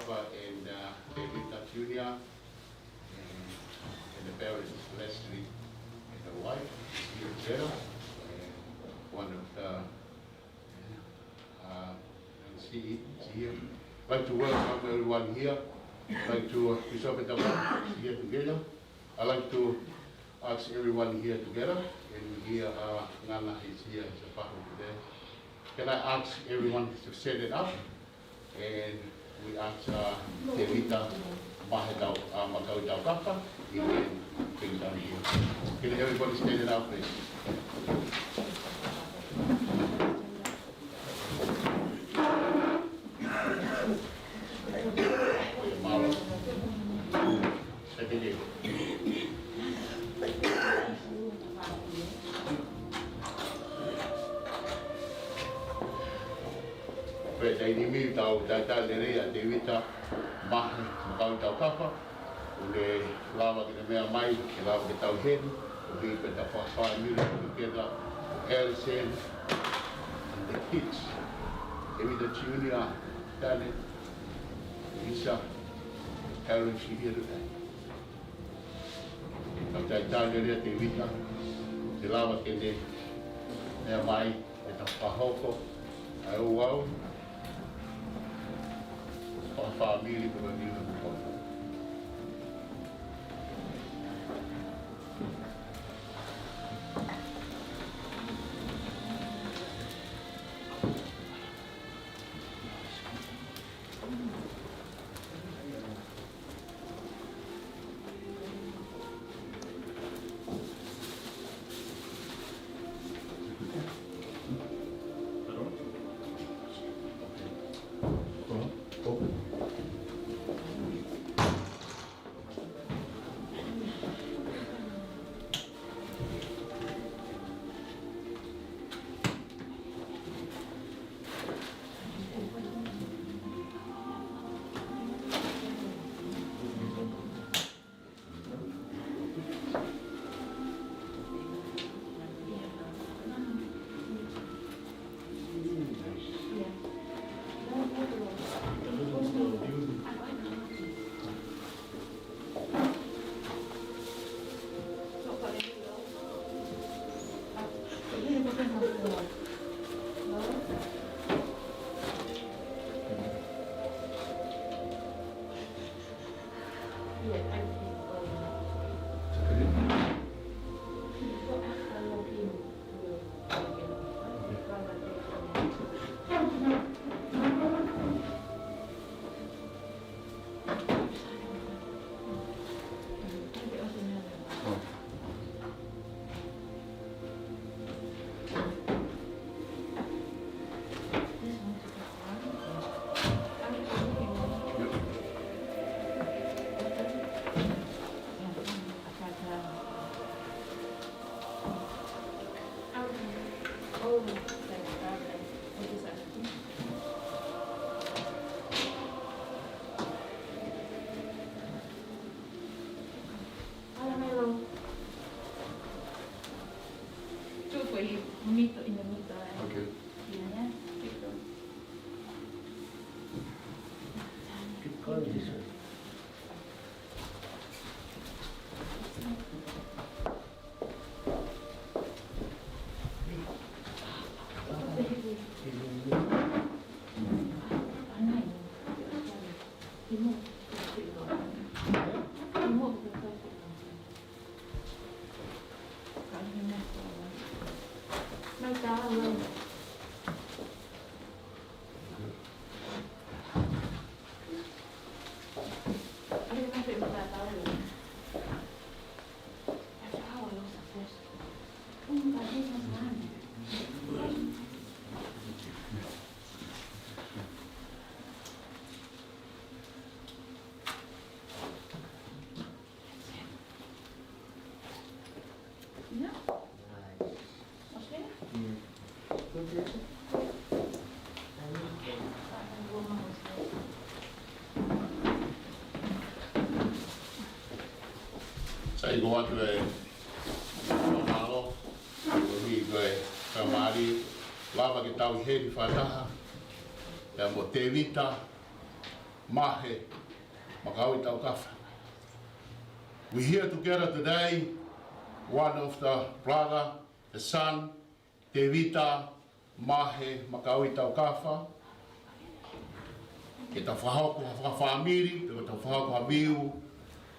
Papa and David Jr. And the parents, Leslie and the wife, is here together. And one of the see here. I'd like to welcome everyone here. I'd like to Bishop and the here together. I'd like to ask everyone here together. And here Ngana is here as a part of today. Can I ask everyone to set it up? And we ask Devita Mahadao Makau Daukapa, he can bring down here. Can everybody stand it up, please? Second day. Vậy đây đi mi tàu ta lên đây Devita Makau Daukapa, để làm cái mẹ mai làm cái tàu hết, vì cái tàu phá như together, Elsen and the kids, Devita Junior, Danny, Lisa, parents here today. Kalau kita lihat Devita, selamat ini mẹ mai kita pahoko, ayo wow. Família que vai vir no corpo. Mito in the mito. Okay. Yeah, mito. Keep calling this one. Saya go out to the Malo, we go Kamari, lava que tau he di fataha, ya mo Devita, Mahe Makawi Taukafa. We're here together today, one of the brother, the son, Tevita Mahe Makawi Taukafa. Ke ta whahoko ha whamiri, te ta whahoko ha miu,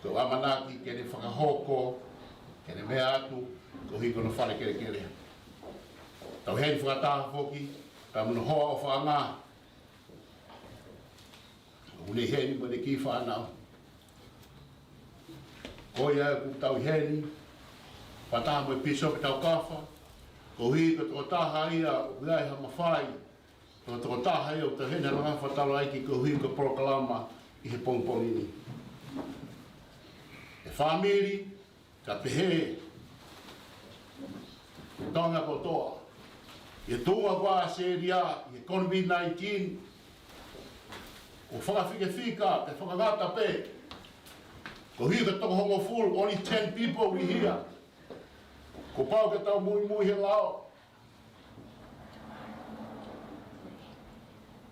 te amanaki ke ne whakahoko, ke ne mea atu, ko hiko no whare kere kere. Tau hei whakataha whoki, ta muna hoa o whaanga. Ule hei ni mo ne ki whanau. Ko ia ku tau hei, whataha mo e piso pe tau kawha, ko hiko tō taha ia, uai ha mawhai, tō taha ia o te hena ranga whatalo aiki ko hiko proklama I he pongpongi ni. E whamiri, ka pehe, tonga kotoa. I tunga wā seria, I COVID-19, o whakawhike whika, te whakangata pe. Ko hika toko hongo full, only 10 people we here. Ko pau ke tau mui mui he lao.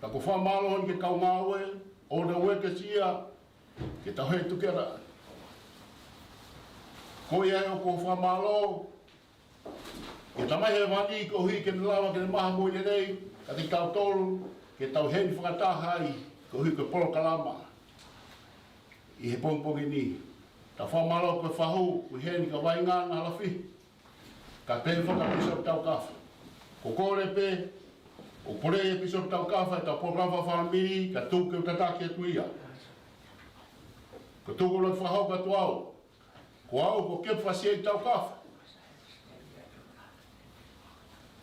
Ta ko whamalo hon ke kau ngawe, all the workers here, ke tau hei tukera. Ko ia o ko whamalo, ke tamai he wani ko hui ke nilawa ke ne maha mui le nei, ka te kau tolu, ke tau hei whakatahai, ko hui ke polo kalama. I he pongpongi ni. Ta whamalo koe whahu, ui heni ka wainga ngā lafi. Ka pēn whakapiso tau kawha. Ko kore pē, o pore e piso tau kawha, ta programa whamiri, ka tūke o tataki atu ia. Ko tūko lo whahau ka tuau. Ko au ko kepa siei tau kawha.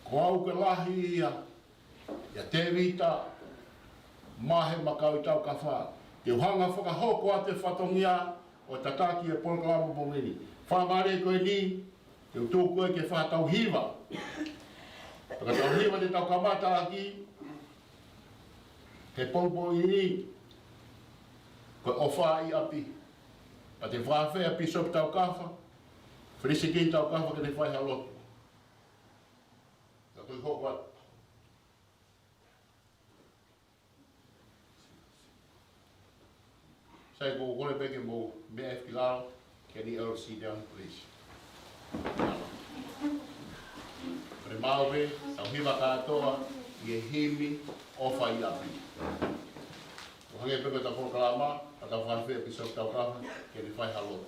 Ko au ke lahi ia, ia Tevita, Mahe Makawi tau kawha. Te uhanga whakahoko a te whatongia o tataki e proklama pongini. Whamare koe ni, te utu koe ke whatau hiwa. Taka tau hiwa te tau kamata aki, te pongpongi ni, koe ofa I api. Pa te whawhea pisop tau kawha, whirisiki tau kawha ke te whaiha lotu. Ka tui hoko atu. Sai ko kore peke mo mea e whilao, can you all sit down please? Pre mawe, tau hiwa katoa, I e himi, ofa I api. Ko hange peke tau proklama, a tau whawhea pisop tau kaha, ke ni whai halotu.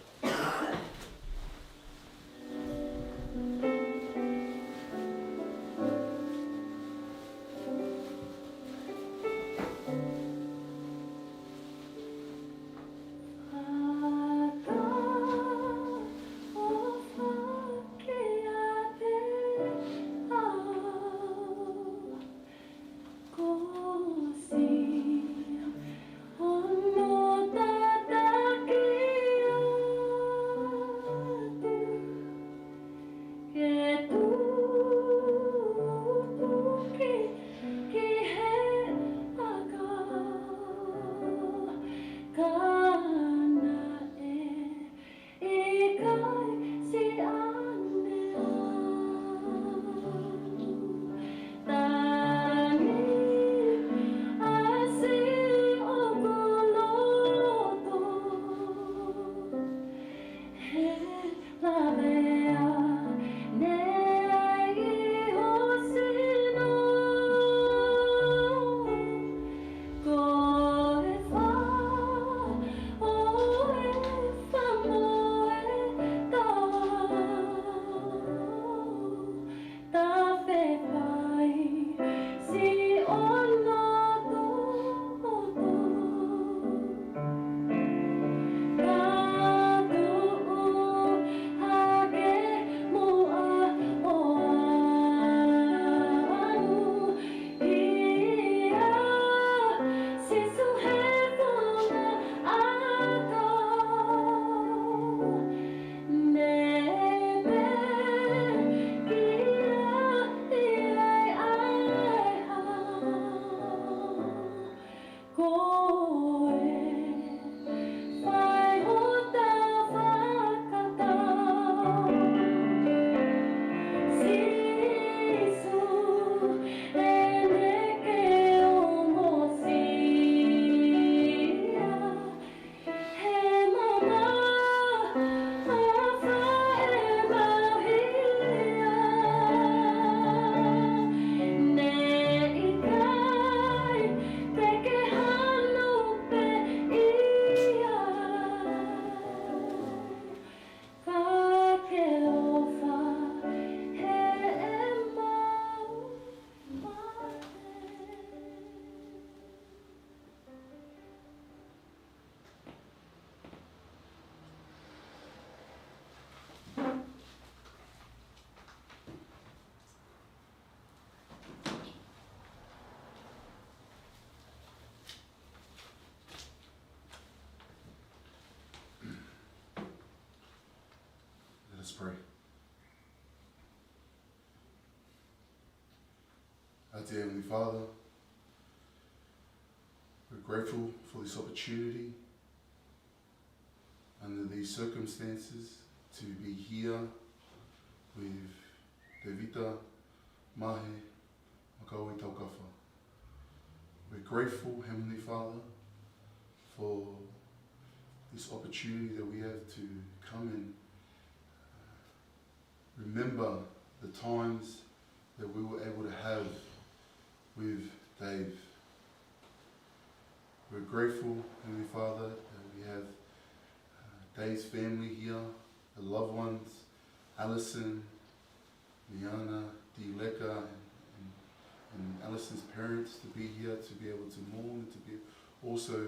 Let's pray. Our dear Heavenly Father, we're grateful for this opportunity under these circumstances to be here with Devita Mahe Makaui Taukafa. We're grateful, Heavenly Father, for this opportunity that we have to come and remember the times that we were able to have with Dave. We're grateful, Heavenly Father, that we have Dave's family here, the loved ones, Alison, Liana, Dileka, and Alison's parents to be here, to be able to mourn, and to be also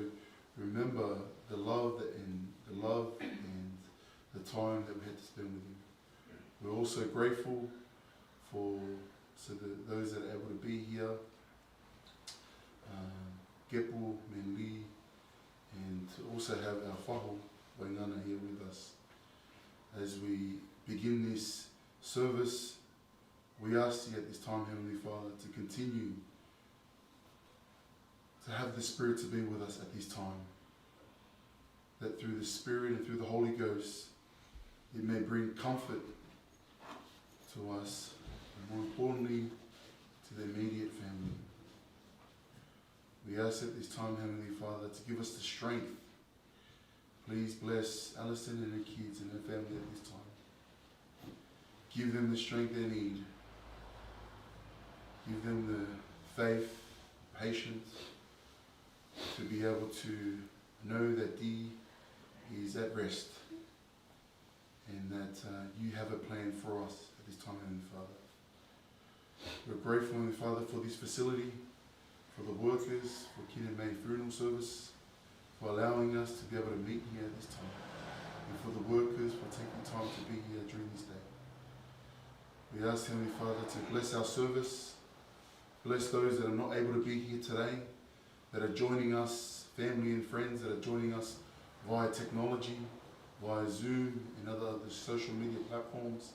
remember the love and the time that we had to spend with you. We're also grateful for those that are able to be here, Gepu, Menli, and to also have our whaho, Waingana, here with us. As we begin this service, we ask you at this time, Heavenly Father, to continue to have the Spirit to be with us at this time. That through the Spirit and through the Holy Ghost, it may bring comfort to us, and more importantly, to the immediate family. We ask at this time, Heavenly Father, to give us the strength. Please bless Alison and her kids and her family at this time. Give them the strength they need. Give them the faith, patience, to be able to know that Dee is at rest and that you have a plan for us at this time, Heavenly Father. We're grateful, Heavenly Father, for this facility, for the workers, for Kina May Funeral Service, for allowing us to be able to meet here at this time, and for the workers for taking time to be here during this day. We ask, Heavenly Father, to bless our service, bless those that are not able to be here today, that are joining us, family and friends that are joining us via technology, via Zoom and other social media platforms,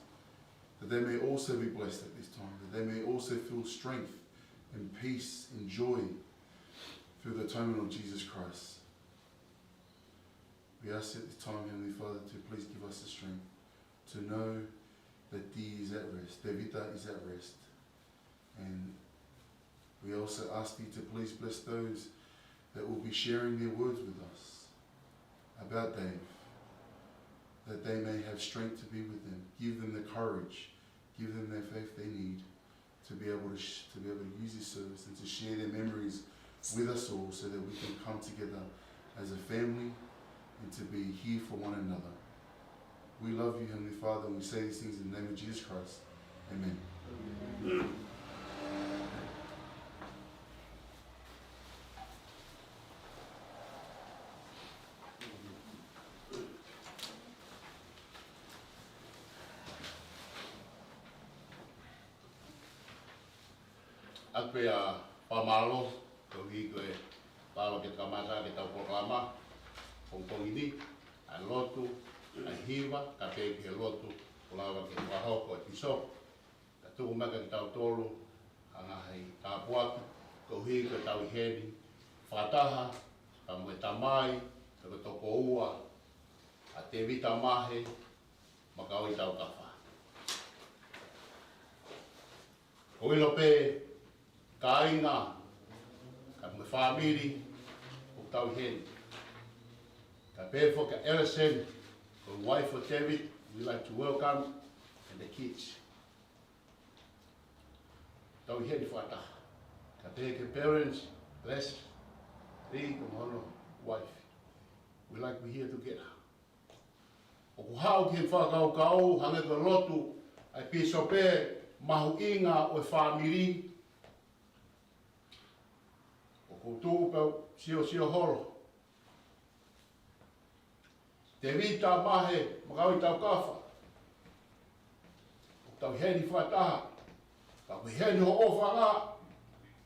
that they may also be blessed at this time, that they may also feel strength and peace and joy through the atonement of Jesus Christ. We ask at this time, Heavenly Father, to please give us the strength to know that Dee is at rest, Devita is at rest. And we also ask Thee to please bless those that will be sharing their words with us about Dave, that they may have strength to be with them. Give them the courage, give them their faith they need to be able to use this service and to share their memories with us all, so that we can come together as a family and to be here for one another. We love you, Heavenly Father, and we say these things in the name of Jesus Christ. Amen. Akpe a pamalo, kogi koe palo ke kamasa ke tau proklama, pongpong ini, a lotu, a hiwa, ka pe ke lotu, ulawa ke waho ko tiso, ka tuku maka ke tau tolu, anga hei tāpuaki, kohi ko tau heni, whataha, ka mwe tamai, ka ko toko ua, a te vita mahe, makaoi tau kawha. Koilo pe, ka inga, ka mwe whamiri, o tau heni. Ka pefo ka Alison, the wife of David, we'd like to welcome, and the kids. Tau heni whataha. Ka peke parents, blessed, Lee, Komono, wife. We like to be here together. O kuhau ki whakau kau, hange ka lotu, ai piso pe, mahu inga o whamiri, o tūpau sio horo. Te vita mahe, makaui tau kawha. O tau heni whataha. Ka kui heni ho ofa ngā.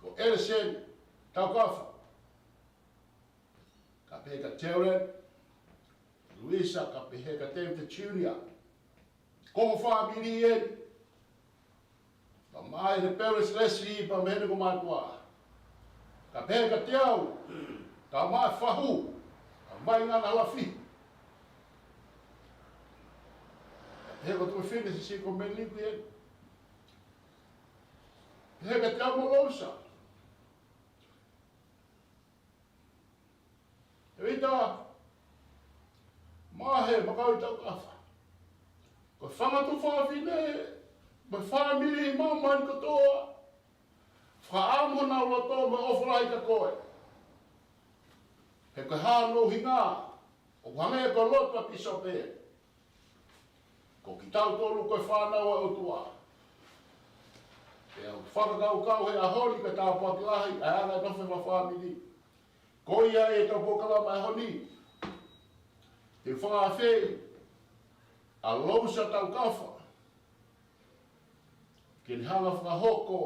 Ko Alison, tau kawha. Ka peka Terren. Luisa, ka peka David Junior. ko family e pa mai le peres lesi pa mene ko matua ka pe ka tiau ka mai fahu ka mai ngana lafi he ko tu fine si ko men liku e he ka tiau mo losa Evita mahe makau tau kafa ko fanga tu fa fine ma family mama ko toa fa amo na loto ma ofrai ka koe he ka ha no hinga o hange ko lot pa piso pe ko kitau tolu ko fa na o tua e o fa ka kau he a holi ka tau pa klahi a ana no fe ma family ko ia e ka pokala mai honi te fa fe a lousa tau kafa ken hanga whakahoko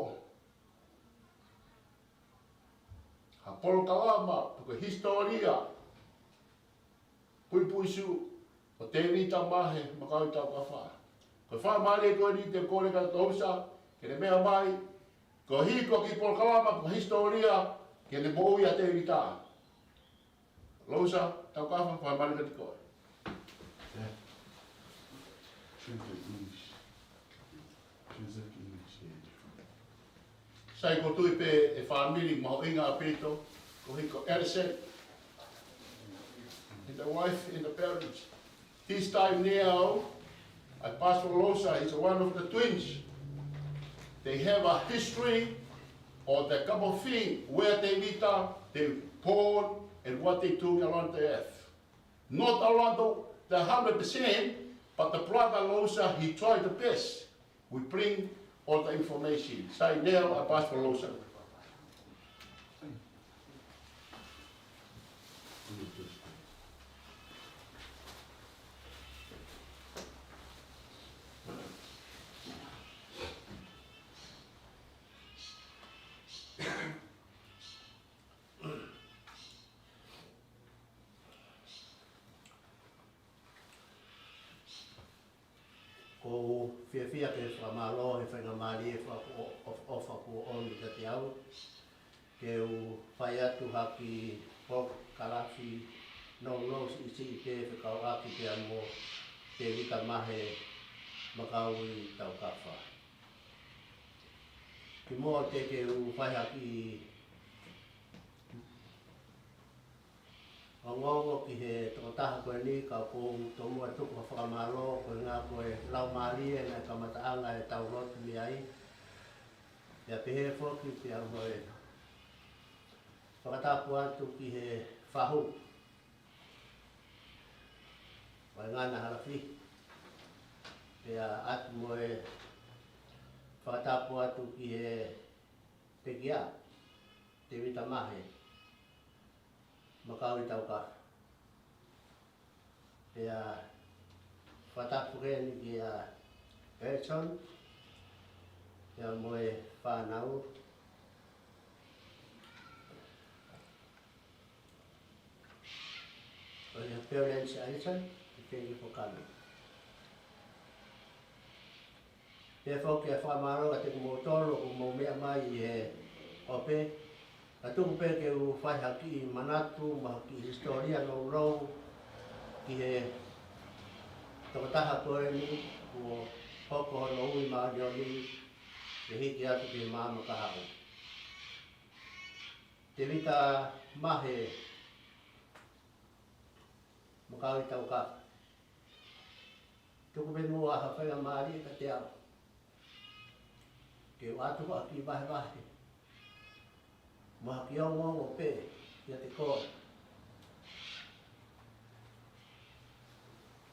ha polo kalama tuka historia pui puisu o te rita mahe makau tau kafa ko wha mare ko ni te kore ka lousa kene mea mai ko hiko ki polo kalama tuka historia kene moui a te rita lousa tau kafa wha mare ka te koe Sai ko tui pe e family mo inga apito ko hiko Edison and the wife and the parents. This time now, Pastor Losa is one of the twins. They have a history of the couple of things where they meet up, they born and what they do around the earth. Not around the 100%, but the brother Losa, he tried the best. We bring all the information. Say now, Pastor Losa. Ko fia ke whamalo e whainga maari e whaka ko oni ka te au. Ke u whai atu haki pok karafi no si i te whakau aki te amo te rika mahe makau i tau kawha. Ki mua te ke u whai haki Ngongo ki he tokotaha koe ni ka ko tomu atu ko whakamalo ko ngā koe lau maari e ngai kamataanga e tau rotu mi ai. Ia pehe whoki pia koe whakatapu atu ki he whahu. Wai ngana harafi. Pia atu moe whakatapu atu ki he pekia, te wita mahe. Makau i tau ka. Pea whatapu ren ki a Berton. Pea moe whanau. O ia parents Alison, i whengi pokami. Pea whoki a whamaro a te kumotoro o mo mea mai i he ope. A tuku pe ke u whai haki i manatu, ma haki historia no rau, ki he tokataha koe ni, o hoko hono ui maa ni, ke hiki atu ki māma ka hau. Te wita mahe, makau i tau ka. Tuku pe mua ha whainga maari ka te au. Ke u atu ko aki vahe. Maha ki au ngongo pe, ia te koe.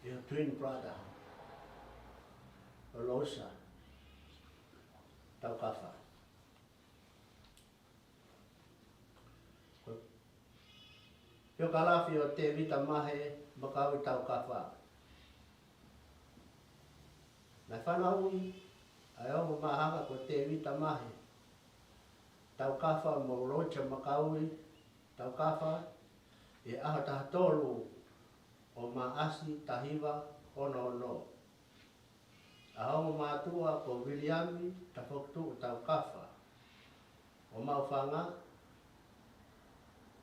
Ia twin brother, o Losa, tau kawha. Pio kalafi o te vita mahe, makau i tau kawha. Nai whanau i, ai ongo mahanga ko te vita mahe. Tau kawha mo rocha makaui, tau kawha e aha taha tolu o maasi tahiwa ono. Ahongo mātua ko Williami ta whaktu tau kawha. O mauwhanga,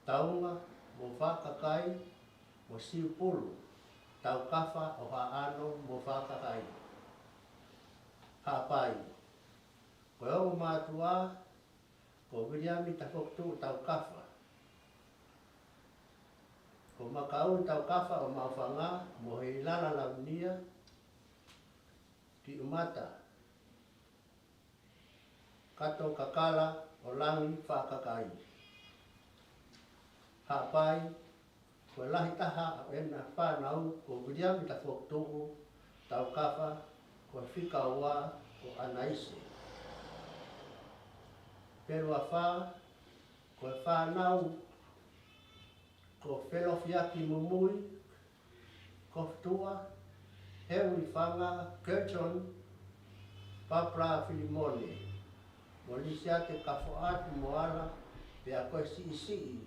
taunga, mo whakakai, mo siupulu, tau kawha o haano mo whakakai. Hapai. Ko ahongo mātua ko Williami ta whaktu tau kawha. Ko makau tau kawha o mauwhanga, mo he ilana launia, ki umata. Kato kakala o langi whakakai. Hapai, ko lahi taha o ena whanau ko Williami ta whaktu tau kawha, ko whika ua ko anaise. Pero a wha, ko whanau ko whelofiaki mumui, ko tua, heu I whanga, Gertron, Papra Filimone. Mo lisia te kafo atu moala, pe a koe si,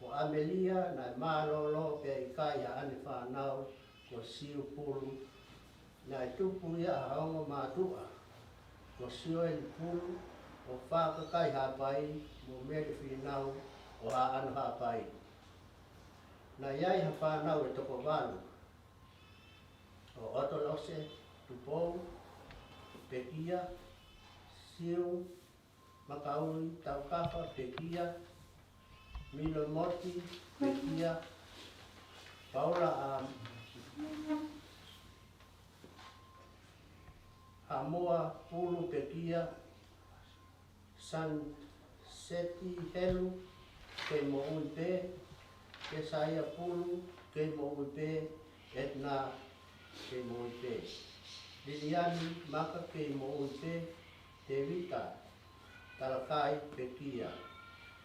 ko Amelia na malolo pe I kai a ane whanau, ko siu pulu, na tupu ia a haongo mātua, ko sioe Ni pulu, o whakakai hapai, mo meri whinau, o a anu hapai. Na iai ha whanau e toko walu, o Otolose, Tupou, Pekia, Siu, Makaui, Taukapa, Pekia, Milo Moti, Pekia, Paula Hamoa, Pulu, Pekia, San Seti, Helu, Ke Mo'ui Pe, Kesaia Pulu, Ke Mo'ui Pe, Etna, Ke Mo'ui Pe. Liliani, Maka Ke Mo'ui Pe, Te Vita, Talakai, Pekia.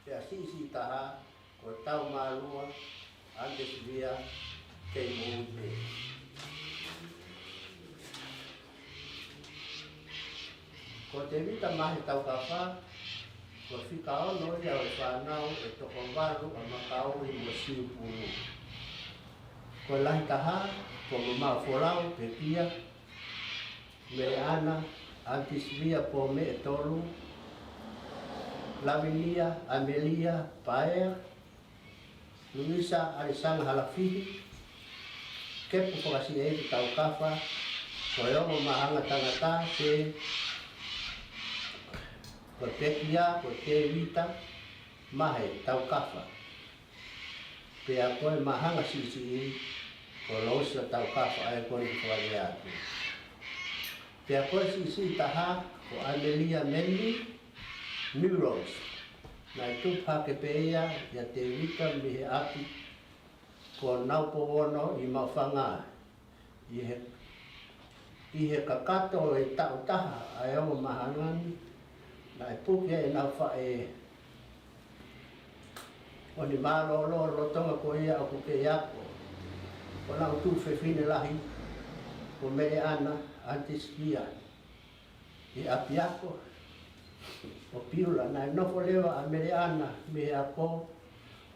Te asisi taha, ko tau malua, antes via, Ke Mo'ui Pe. Ko Te Vita mahe tau kawha, ko whika ono ia o whanau e toko waru a makau I mo siu pulu. Ko lahi taha, ko mamau wholau, Pekia, Mereana, Antisvia po me e tolu, Lavinia, Amelia, Paea, Luisa, Arisanga Halafihi, Kepu whakasi e tau kawha, ko eongo mahanga tangata se ko Pekia, ko Te Vita, mahe tau kawha. Pea koe mahanga sisi ko lausa tau kawha ai koe Ni whare atu. Pea koe sisi taha ko Amelia Menli, Neuros. Nai tupa ke peia ia Te Vita mihe atu ko naupo wono I mawhanga. I he kakato e tau taha ai ongo mahangani. Nai puke e nau whae o ni malolo rotonga ko ia o kuke iako. Ko nau tu whewhine lahi ko mere ana antiskia. I apiako o piula nai nofo lewa a mere ana me ako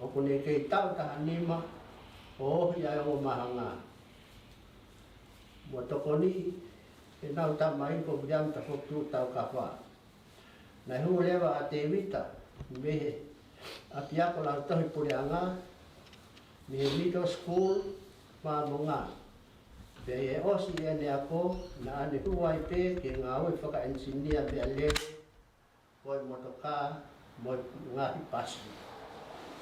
o kune kei tau taha nima o ohi ai o mahanga. Mo tokoni e nau tamai ko biam ta whaktu tau kawha. Nai hu lewa a Te Vita, mehe a piako lau tohi pureanga, mehe middle school, maa monga. Pe e osi e ne ako, na ane huai pe ke ngā ui whaka engineer me a lele, koi motoka, mo ngahi pasu.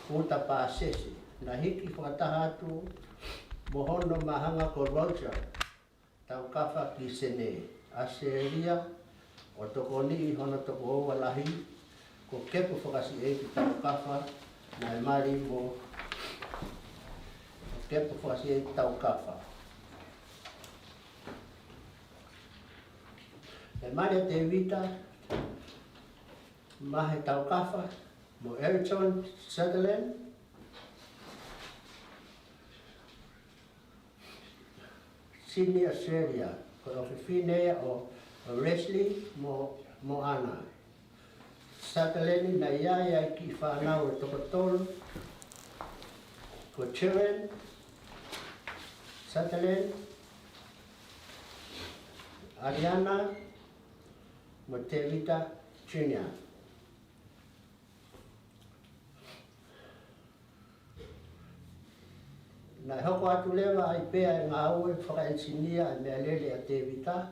Puta pāsese, na hiki whakataha atu, mohono mahanga ko Roger, tau kawha ki sene, Aseria, o tokoni I hono toko owa lahi, ko kepu whakasi e ki tau kawha, na e mari mo kepu whakasi e ki tau kawha. E mari Te Vita, mahe tau kawha, mo Erickson Sutherland, Sydney Australia, ko o whiwhinea o Leslie mo ana. Sutherland na ia ki whanau e toko tolu, ko Chiren, Sutherland, Ariana mo Tevita Junior. Na hoko atu lewa ai pea ngā ue whakaensinia e mea lele a Tevita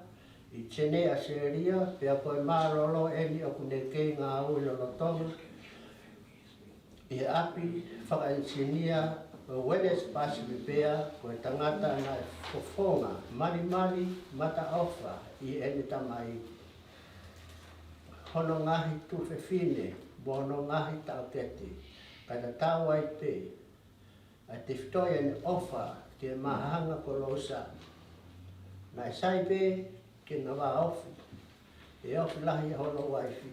i tene a seria pea koe mārolo eni o kune kei ngā ue lolotonga i api whakaensinia o Wellness Pacific pea koe tangata na fofonga mari mata ofa i eni tamai hono ngahi tuwhewhine bono ngahi tau keti kada tau ai pe a te whitoia ni ofa ke mahanga ko losa. Na sai pe ke na wā ofi. E ofi lahi hono waifi.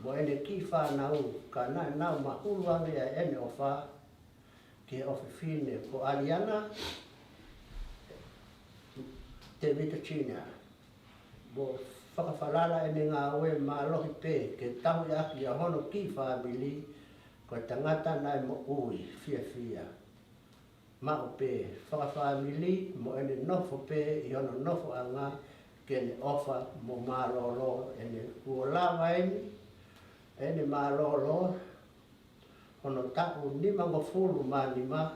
Mo ene ki whanau ka nau mahuluanga ia ene ofa ke ofi whine ko Ariana te Vita China. Mo whakawhalala ene ngā ue mālohi pe ke tahu aki a hono ki whamili ko tangata nai mo ui fia. Mao pe whakawhamili mo ene nofo pe i ono nofo anga ke ne ofa mo marolo ene uolawa ene marolo ono tapu nima ngo fulu manima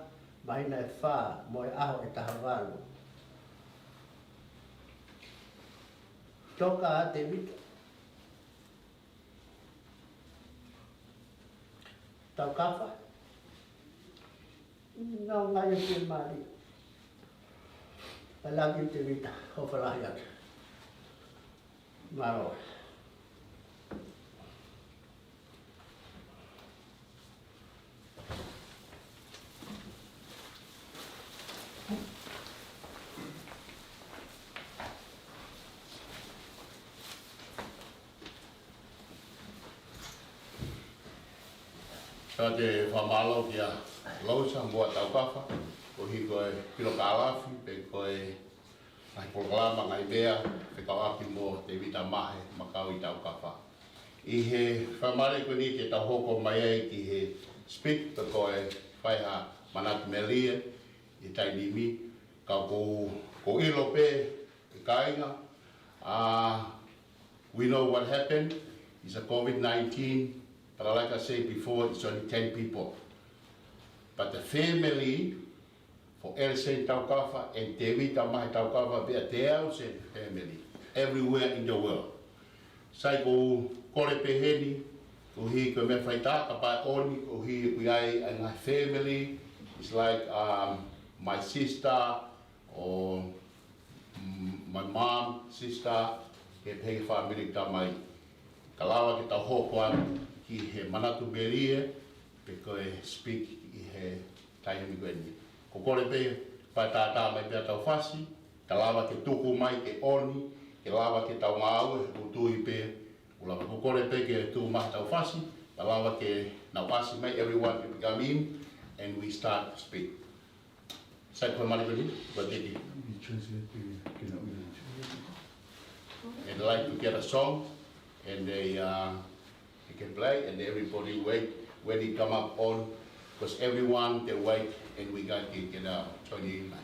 mahina e wha mo e aho e tahavalu. Toka a te Vita. Tau kawha? Ngau ngai te mari. Lagi te Vita, hopalahi atu. Maro. Ka te whamalo kia lausa mua tau kawha, ko hi koe pilo ka alafi, pe koe ai proklama ngai bea, pe kau api mo te Vita mahe makau i tau kawha. I he whamare koe ni te tau hoko mai ai ki he speak, pe koe whaiha manatu melia, i taini mi, ka ko ilo pe, e kainga. We know what happened, it's a COVID-19, but like I said before, it's only 10 people. But the family for Elsen Taukawa and Tevita Mahi Taukawa, they are 1,000 family everywhere in the world. Sai ko kore peheni, ko hi ko me whaitaka pai oni, ko hi ko iai and my family. It's like my sister or my mom, sister, ke pehi family tamai. Kalawa ki tau hoko anu, ki he manatu berie, pe koe speak i he taihemi koeni. Ko kore pe, pai tātā mai pia tau whasi, ka lawa ke tuku mai ke oni, ke lawa ke tau ngāu e utui pe, ulawa ko kore pe ke tuku mai tau whasi, ka lawa ke nau whasi mai, everyone can come in, and we start to speak. Sai koe mani koeni, koe teki. And I'd like to get a song, and they can play, and everybody wait when he come up on, because everyone they wait, and we got to get out. Join in, man.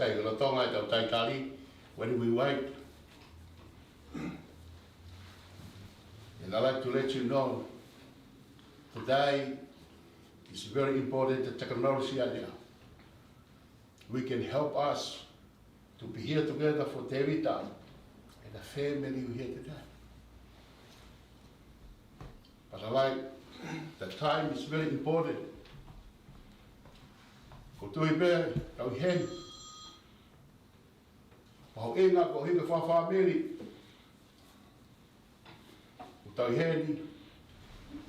say, o tonga i tau taikari, when we wait. And I'd like to let you know, today is very important, the technology area. We can help us to be here together for David and the family here today. But I like, the time is very important. Ko tui pere, kau hen. Pahau inga ko hika whawhamiri. Ko tau heni,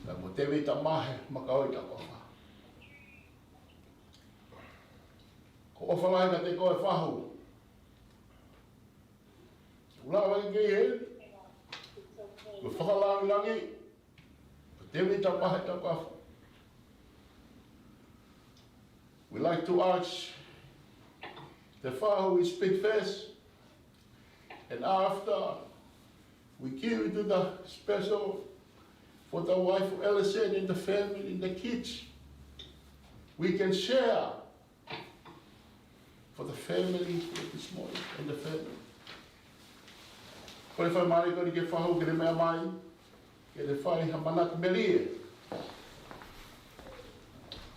ka mo tewi ta mahe, makaoi ta whawa. Ko ofalai ka te koe whahu. Ulawa ki kei heni. Ko whakalangi langi. Ko tewi ta mahe ta whawa. We like to ask the father who speak first, and after we give it to the special for the wife of Ellison and the family and the kids. We can share for the family this morning and the family. Ko le whai mare kori ke whahu ke le mea mai, ke le whai hamanaki merie.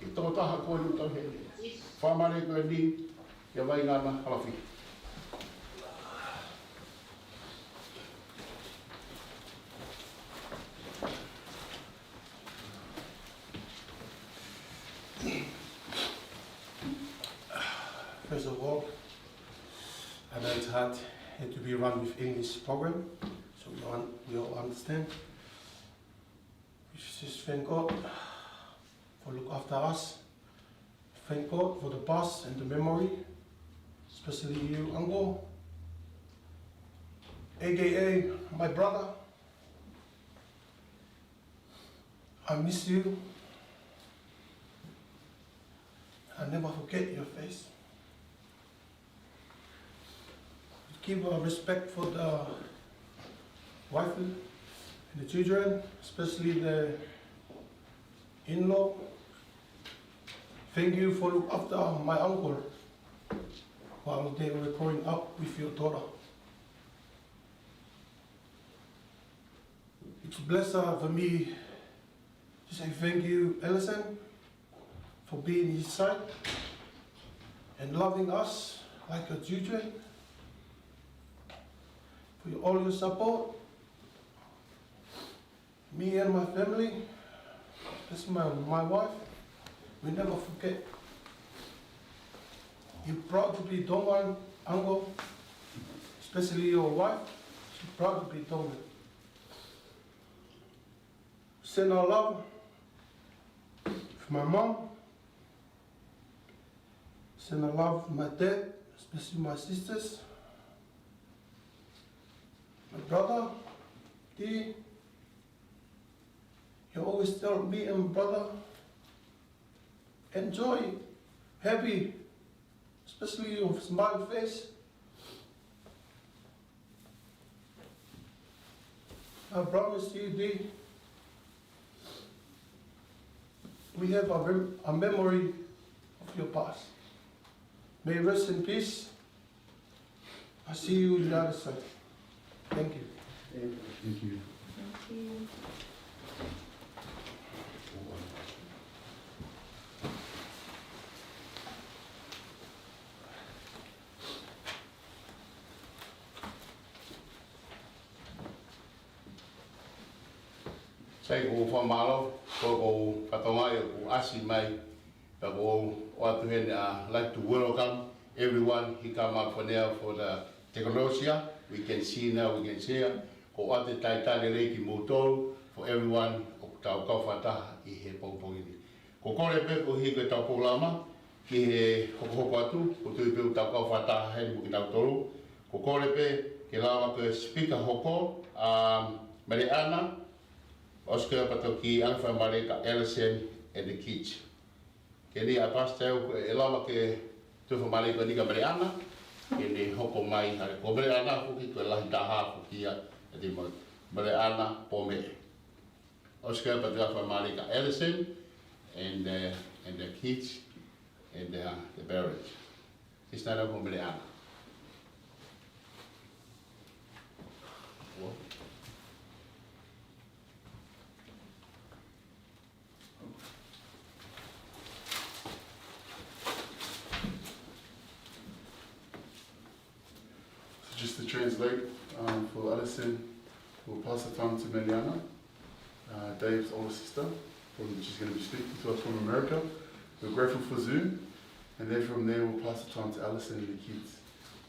Ke tō taha koe nu tau hele. Whamare koe ni, ke vai ngana halafi. First of all, I know it's hard to be run with English program, so we all understand. We just thank God for look after us. Thank God for the past and the memory, especially you, Uncle, aka my brother. I miss you. I never forget your face. Give respect for the wife and the children, especially the in-law. Thank you for looking after my uncle while they were growing up with your daughter. It's a blessing for me to say thank you, Ellison, for being his side and loving us like your children. For all your support. Me and my family, this is my wife, we never forget. You're proud to be Tongan, Uncle, especially your wife, she's proud to be Tongan. Send our love for my mom, send our love for my dad, especially my sisters. My brother, D, you always tell me and my brother, enjoy, happy, especially your smile face. I promise you, D, we have a memory of your past. May you rest in peace. I see you on the other side. Thank you. Thank you. Thank you. Sai ko whamalo, ko whatonga ko asi mai, pa ko watu hene like to welcome everyone who come up for now for the technology. We can see now, we can share. Ko ate taitane reiki motoro for everyone o tau kawhata I he pongpongini. Ko kore pe ko hika tau pōlama ki he hoko atu, ko tui pe tau kawhata hei mo ki tau tolu. Ko kore pe ke lawa ke speaker hoko, Mariana, Oscar pato ki Alpha Marika Ellison and the kids. Ke ni a pastel e lawa ke tuwha Marika Nika Mariana, ke ni hoko mai hare. Ko Mariana kuki ko lahi taha kukia e te Mariana Pome. Oscar pato Alpha Marika Ellison and the kids and the parents. Está na Pomeleana. So just to translate, for Alison, we'll pass the time to Meliana, Dave's older sister, she's going to be speaking to us from America. We're grateful for Zoom, and then from there we'll pass the time to Alison and the kids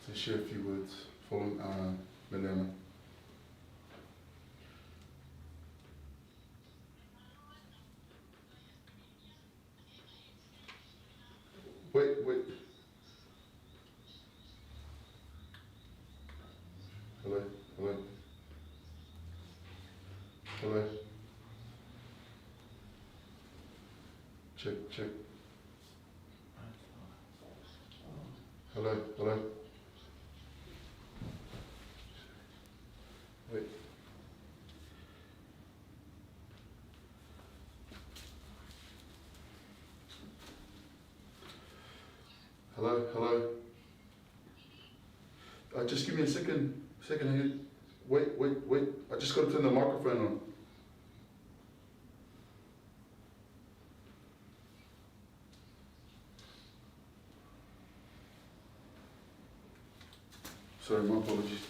to share a few words following Meliana. Wait. Hello. Check. Hello. Wait. Hello. Just give me a second. Wait. I just got to turn the microphone on. Sorry, my apologies.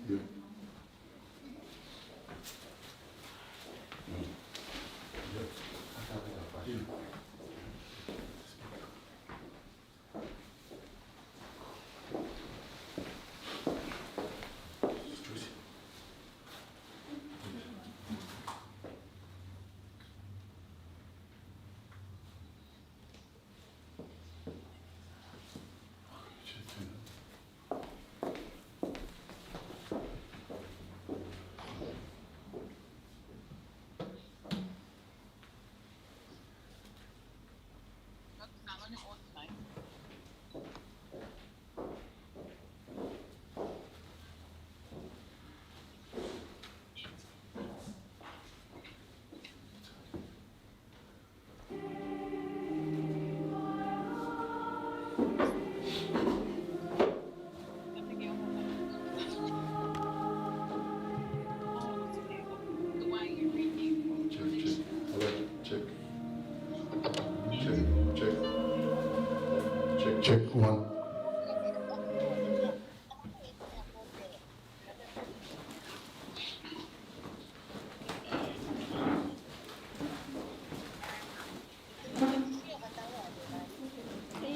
Yeah. Check one.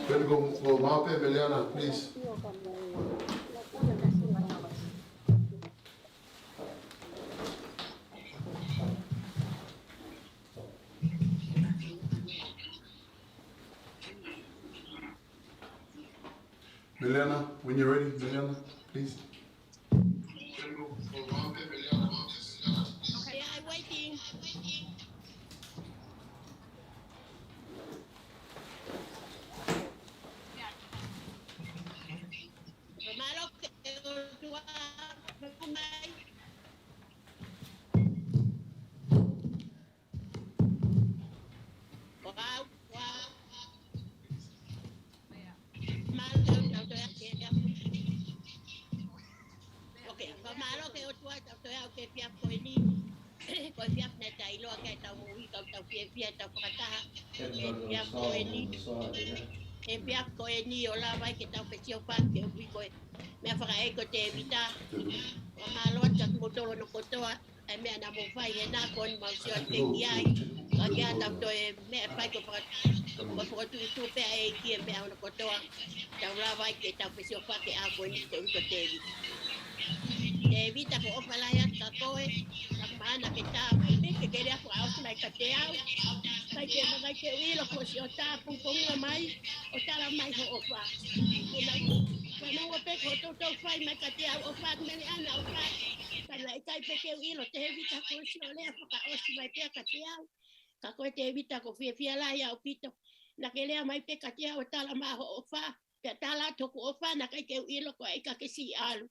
Better go Mape Meliana, please. Meliana, when you're ready, Meliana, please. Okay, I'm waiting. Malo que tú okay, pamalo que otro tao que pia ko ni ko pia na tai lo ka tao mu ka tao pia tao kata pia ko ni pia ko ni ola vai que tao pe sio pan que ui ko me fa ai ko te vita pamalo tak mo tolo no ko to me na mo fai na kon ma sio te ai ka ya tao to me fai ko ko tu pe ai ki me no ko to tao la vai que tao pe sio pa que a ko ni ko te Evita ko opalaya ka koe ang mana kita que quería ko out like ka te au kai ke wilo ko si o ta pung pung mai o ta la mai ho opa Whanau o peko o tau whai mai ka te au o whaak mele ana o whaak. Kana i kai peke o ilo te hevita ko si o lea whaka osi mai pea ka te au. Ka koe te hevita ko whia lai au pito. Na ke lea mai peka te au tala maho o whaa. Pea tala toku o whaa na kai ke u ilo ko ai ka ke si alu.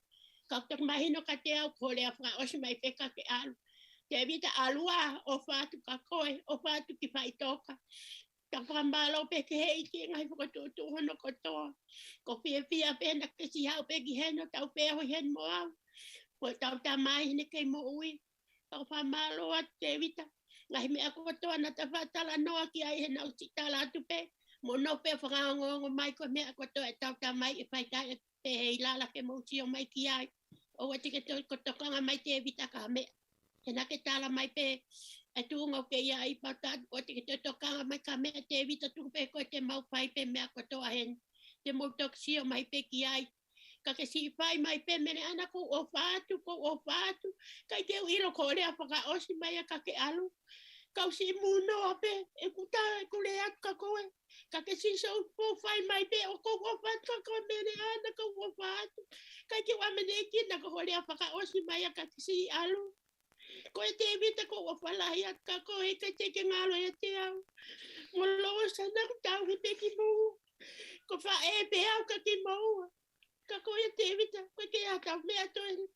Ka tok mahino ka te au ko lea whaka osi mai peka ke alu. Te hevita alua o whaatu ka koe o whaatu ki whaitoka. Ka whamalo pe ke hei ki ngai whakatutu hono kotoa. Ko whia pena ke si hau pe ki heno tau peho hen mo au. Ko tau ta mai hine kei mo ui. Ka whamalo a te vita. Ngai mea kotoa na ta whatala noa ki ai hena usi tala atu pe. Mo no pe whangaongo mai ko mea kotoa e tau ta mai e whaitai e pe hei lala ke mo usi o mai ki ai. O wati ke toi kotokanga mai te vita ka mea. Tena ke tala mai pe. E tuunga ke ia i patat, o te te tokanga mai ka mea te vita tu pe ko te mau pai pe mea kotoa hen. Te mau toksio mai pe ki ai. Ka ke si pai mai pe mene ana ko o whaatu, ko o whaatu. Kai te uiro ko lea whaka osi mai a ka ke alu. Kau si muno a pe, e kuta e kule atu ka koe. Ka ke si so po whai mai pe o ko o whaatu ka koe mene ana ko o whaatu. Kai te wamene ki na ko lea whaka osi mai a ka ke si alu. Ko e te vita ko o whalahi at ka ko e ka te ke ngalo e te au. Ngolo o sana ku tau he te ki mou. Ko wha e pe au ka ki mou. Ka ko e te vita ko ke a tau mea to e.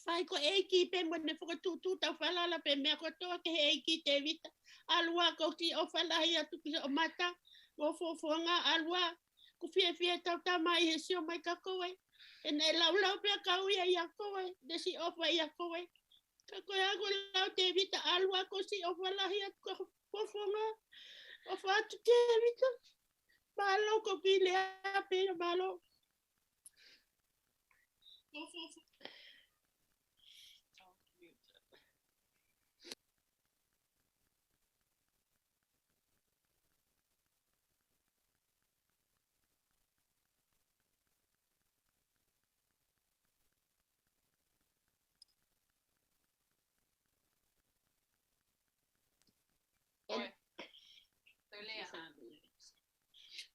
Whai ko e ki pe mo ne whakatutu tau whalala pe mea ko toa ke he e ki te vita. Alua ko ki o whalahi atu ki o mata. Mo fofonga alua. Ku fie tau tamai he sio mai ka koe. E nei lau pe kau ia ia koe. Desi ofa ia koe. Ka koe ako lau te vita alua ko si o walahi at ko pofonga. O whatu te vita. Malo ko pile a pena malo.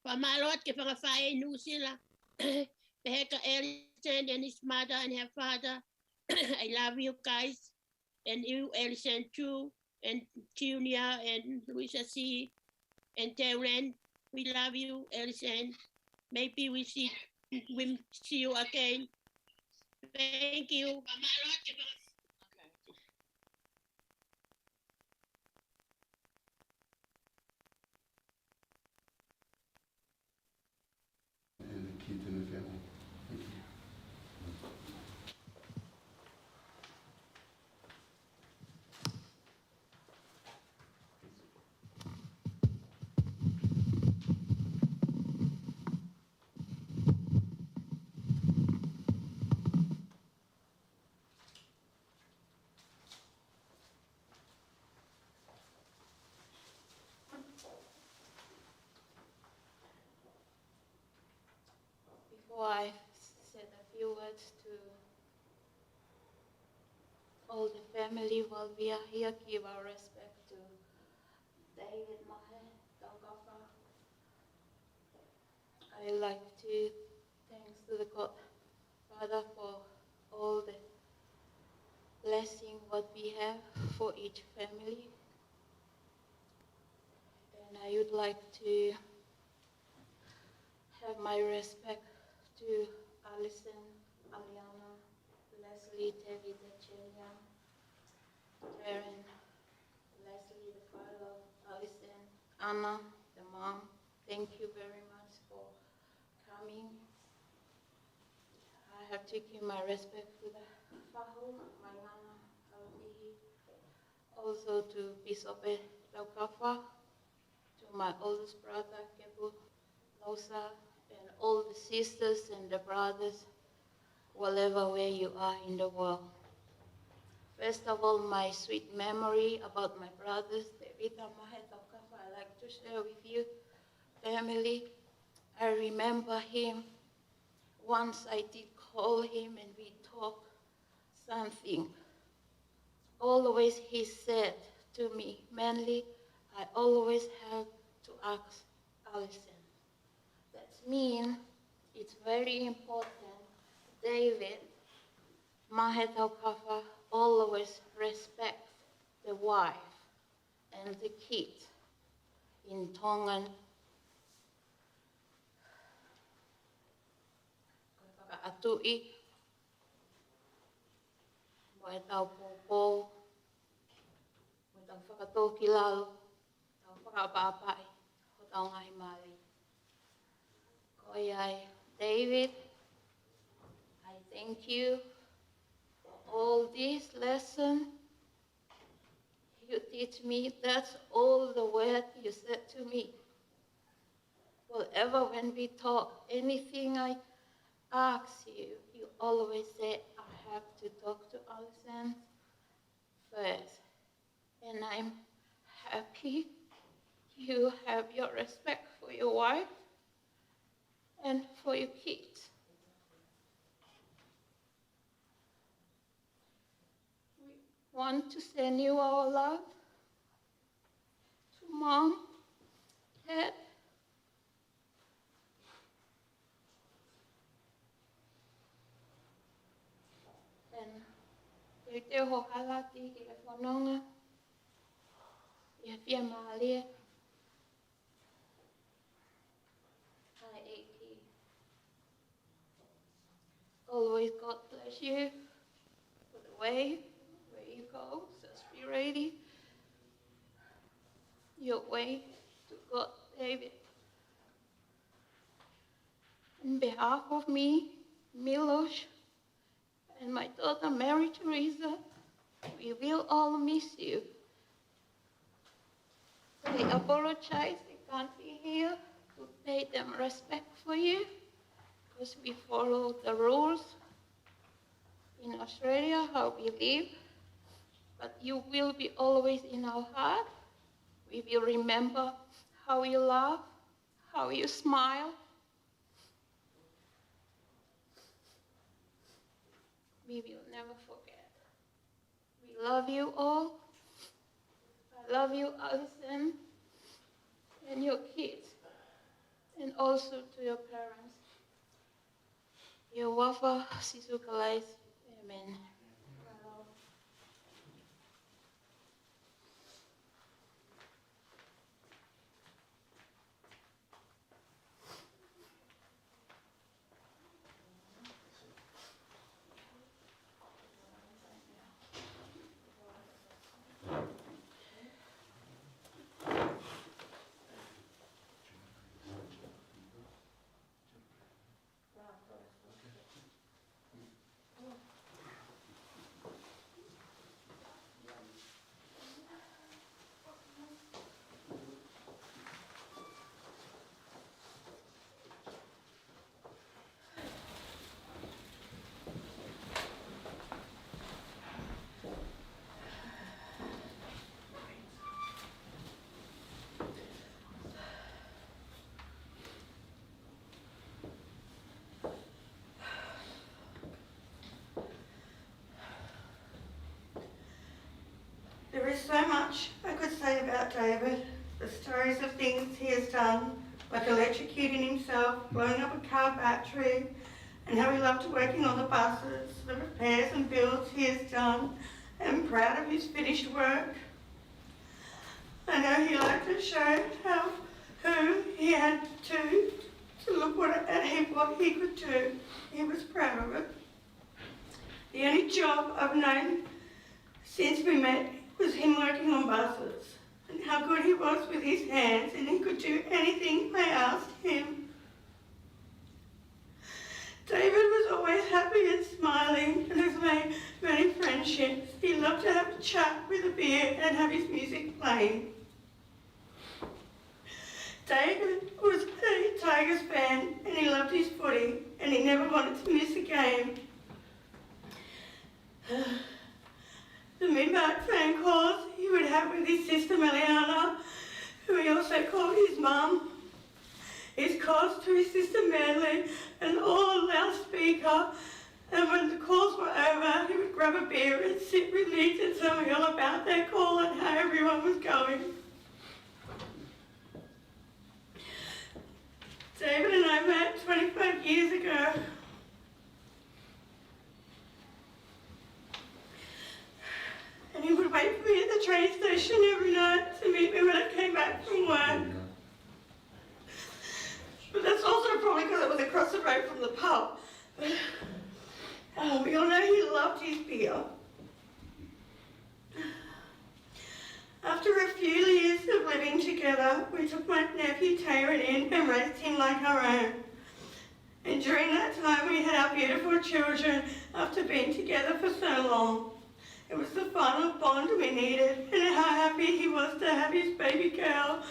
Pamalot ke whakawhae nu sila. Peheka Ellison and his mother and her father. I love you guys. And you, Ellison, too. And Junior and Luisa C. And Terren. We love you, Ellison. Maybe we see you again. Thank you. And the kids and the family. Thank you. Before I said a few words to all the family while we are here, give our respect to David Mahe Daugafa. I like to thanks to the God Father for all the blessing what we have for each family. And I would like to have my respect to Alison, Aliana, Leslie, David, Chenya, Karen, Leslie, the father of Alison, Anna, the mom. Thank you very much for coming. I have to give my respect to the Fahu, my Nana, Aldihi, also to Bishop Laukafa, to my oldest brother, Kebu Losa, and all the sisters and the brothers, wherever where you are in the world. First of all, my sweet memory about my brothers, Devita Mahe Daugafa, I like to share with you, family. I remember him. Once I did call him and we talked something. Always he said to me, Manly, I always have to ask Alison. That means it's very important. David, Mahetaukafa, always respect the wife and the kid in Tongan. Atui, mo e tau pōpō, mo e tau whakatōki lalo, tau whakapāpai, o tau ngahi māli. Ko iai, David, I thank you for all this lesson you teach me. That's all the word you said to me. Whatever when we talk, anything I ask you, you always say, I have to talk to Alexander first. And I'm happy you have your respect for your wife and for your kids. We want to send you our love to Mom, Dad, e te ho halati ki le whanonga, i a whia maalia, ai eiki. Always God bless you for the way where you go, so be ready. Your way to God, David. On behalf of me, Milos, and my daughter Mary Teresa, we will all miss you. They apologize they can't be here to pay them respect for you, because we follow the rules in Australia, how we live. But you will be always in our heart. We will remember how you laugh, how you smile. We will never forget. We love you all. I love you, Alison, and your kids, and also to your parents. Your wafa, Sisukalais, amen. There is so much I could say about David, the stories of things he has done, like electrocuting himself, blowing up a car battery, and how he loved working on the buses, the repairs and builds he has done, and I'm proud of his finished work. I know he liked to show who he had to look what he could do. He was proud of it. The only job I've known since we met was him working on buses, and how good he was with his hands, and he could do anything I asked him. David was always happy and smiling and has made many friendships. He loved to have a chat with a beer and have his music playing. David was a Tigers fan and he loved his footy and he never wanted to miss a game. The midnight phone calls he would have with his sister Meliana, who he also called his mum. His calls to his sister Manly and all loudspeaker, and when the calls were over, he would grab a beer and sit with me to tell me all about their call and how everyone was going. David and I met 25 years together, we took my nephew Taylor in and raised him like our own. And during that time, we had our beautiful children after being together for so long. It was the final bond we needed, and how happy he was to have his baby girl,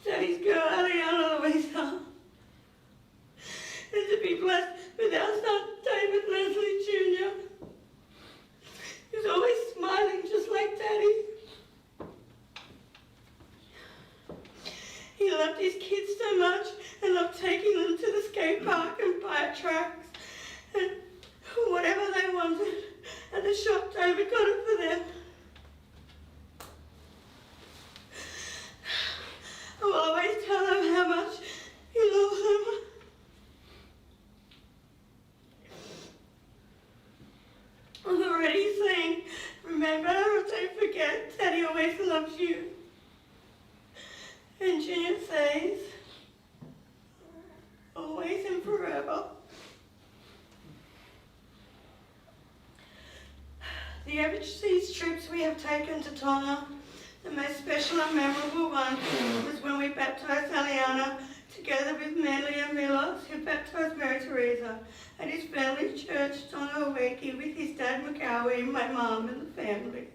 Daddy's girl, Aliana Louisa, and to be blessed with our son, David Leslie Jr. He's always smiling just like Daddy. He loved his kids so much and loved taking them to the skate park and bike tracks and whatever they wanted. At the shop, David got it for them. I will always tell them how much he loves them. I'm already saying, remember or don't forget, Daddy always loves you. And Junior says, always and forever. The overseas trips we have taken to Tonga, the most special and memorable one was when we baptised Aliana together with Manlia Milos, who baptised Mary Teresa at his family church, Tonga Aweki, with his dad Makawi, my mum and the family.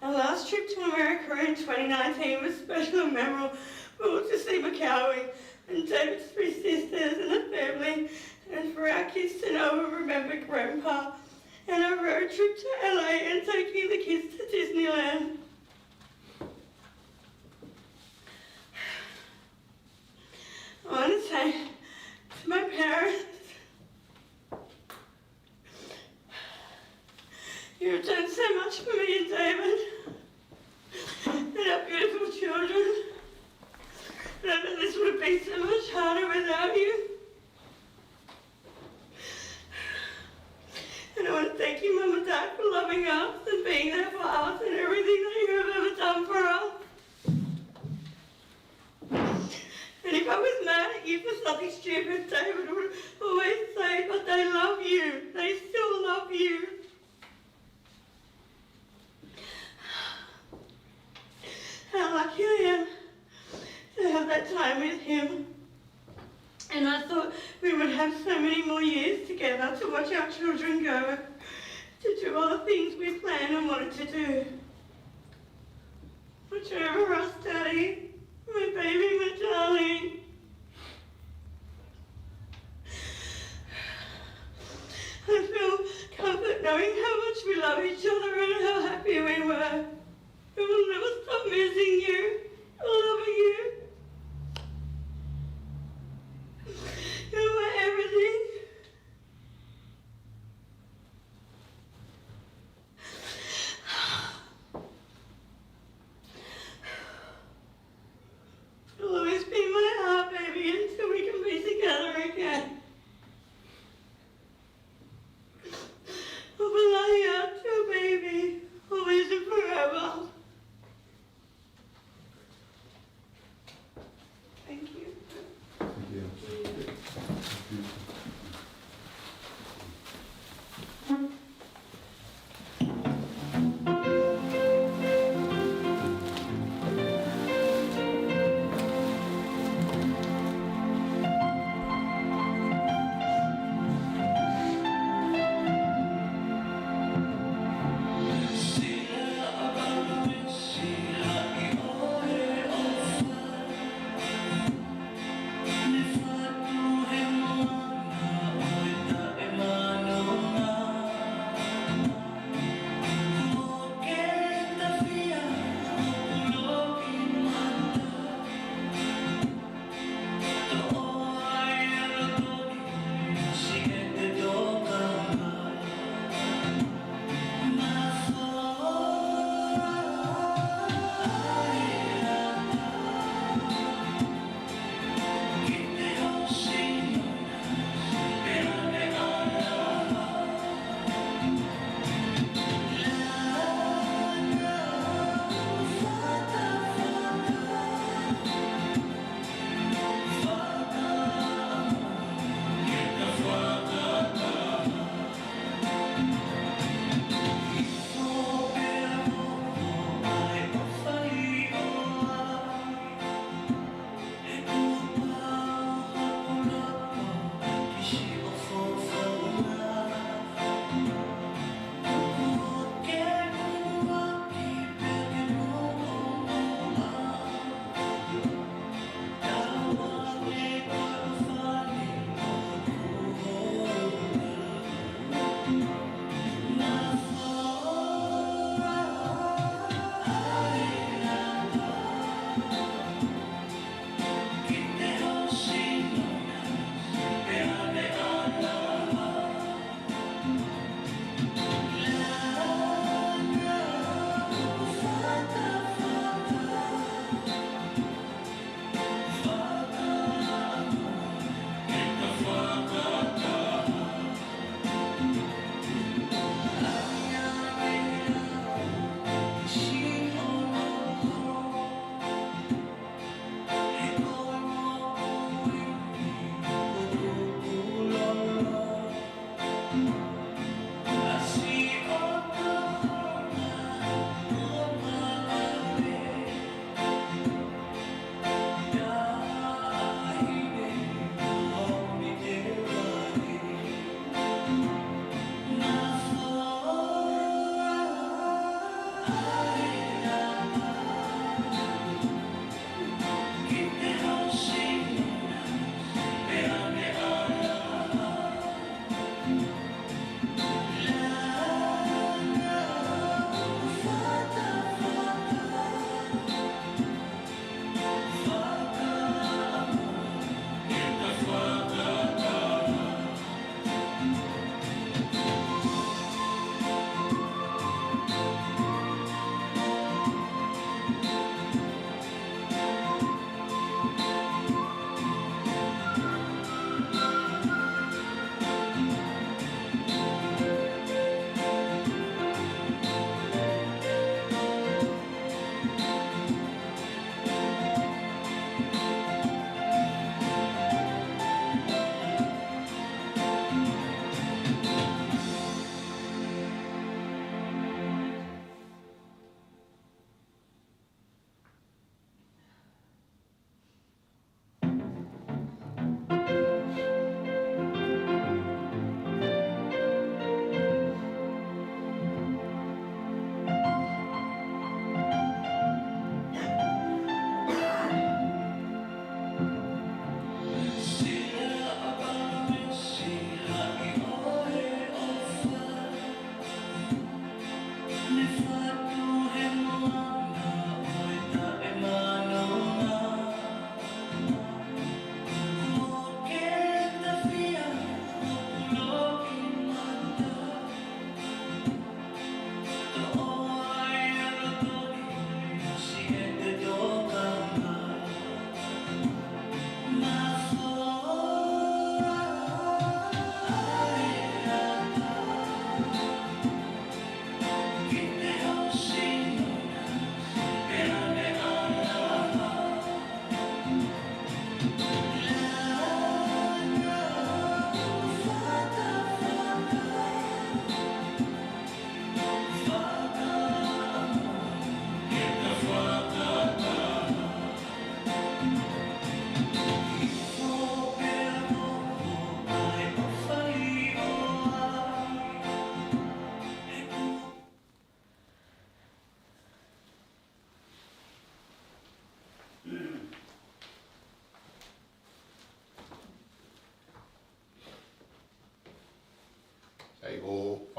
Our last trip to America in 2019 was special and memorable to see Makawi and David's three sisters and the family, and for our kids to know and remember Grandpa, and our road trip to LA and taking the kids to Disneyland. I want to say to my parents, you have done so much for me and David, and our beautiful children. I know this would have been so much harder without you. And I want to thank you, Mum and Dad, for loving us and being there for us and everything that you have ever done for us. And if I was mad at you for something stupid, David would always say, but they love you. They still love you. How lucky I am to have that time with him. And I thought we would have so many more years together to watch our children go, to do all the things we planned and wanted to do. Watch over us, Daddy, my baby, my darling. I feel comfort knowing how much we love each other and how happy we were. We will never stop missing you, loving you. You are everything. You'll always be my heart, baby, until we can be together again. I'll too, baby, always and forever.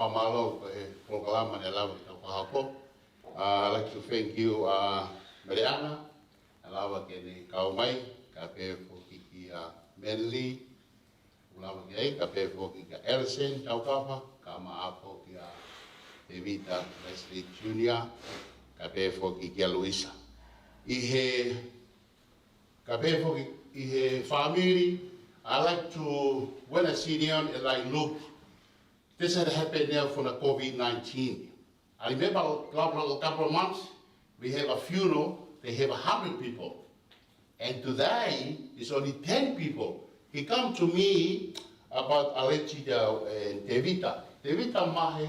whamalo e prokalama ne lawa ki tau kahako. I'd like to thank you, Mariana, alawa ke ne kaumai, ka pe foki ki Manly, ulawa ke ei, ka pe foki ka Ellison, tau kapa, ka maapo ki Evita Leslie Jr., ka pe foki ki Luisa. Ka pe foki i family, I like to, when I sit down and I look, this had happened now for the COVID-19. I remember a couple of months, we have a funeral, they have 100 people. And today, it's only 10 people. He come to me about Alechida and Devita. Devita mahe,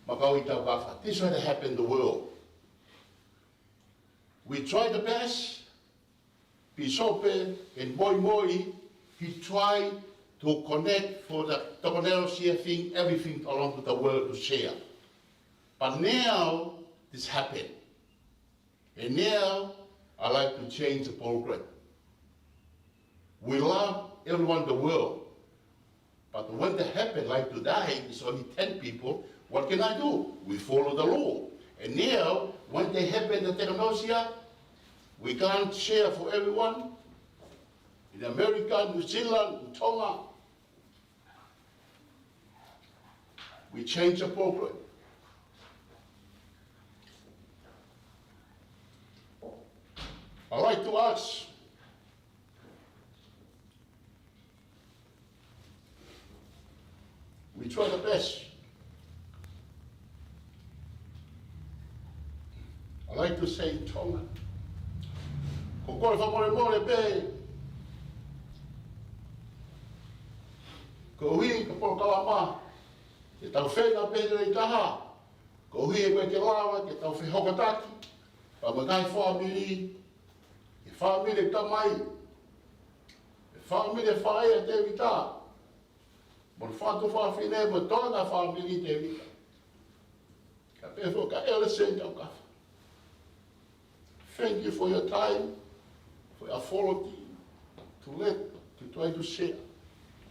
makawita wafa. This is what happened in the world. We try the best. Pisope and Moi, he tried to connect for the Tokonero thing, everything along with the world to share. But now, this happened. And now, I like to change the program. We love everyone in the world. But when that happened, like today, it's only 10 people, what can I do? We follow the law. And now, when they happen in Technosia, we can't share for everyone. In America, New Zealand, Tonga, we change the program. I'd like to ask, we try the best. I'd like to say Tonga. Kokore whamore pe. Ko hui ka poro kalama. Ke tau whenga pe rei taha. Ko hui e koe ke lawa, ke tau whehokataki. Pa magai whamiri. E whamiri tamai. E whamiri whae a te wita. Mon whatu whawhine, mo tōna whamiri te wita. Ka pefo ka Ellison tau kafa. Thank you for your time, for your authority, to try to share.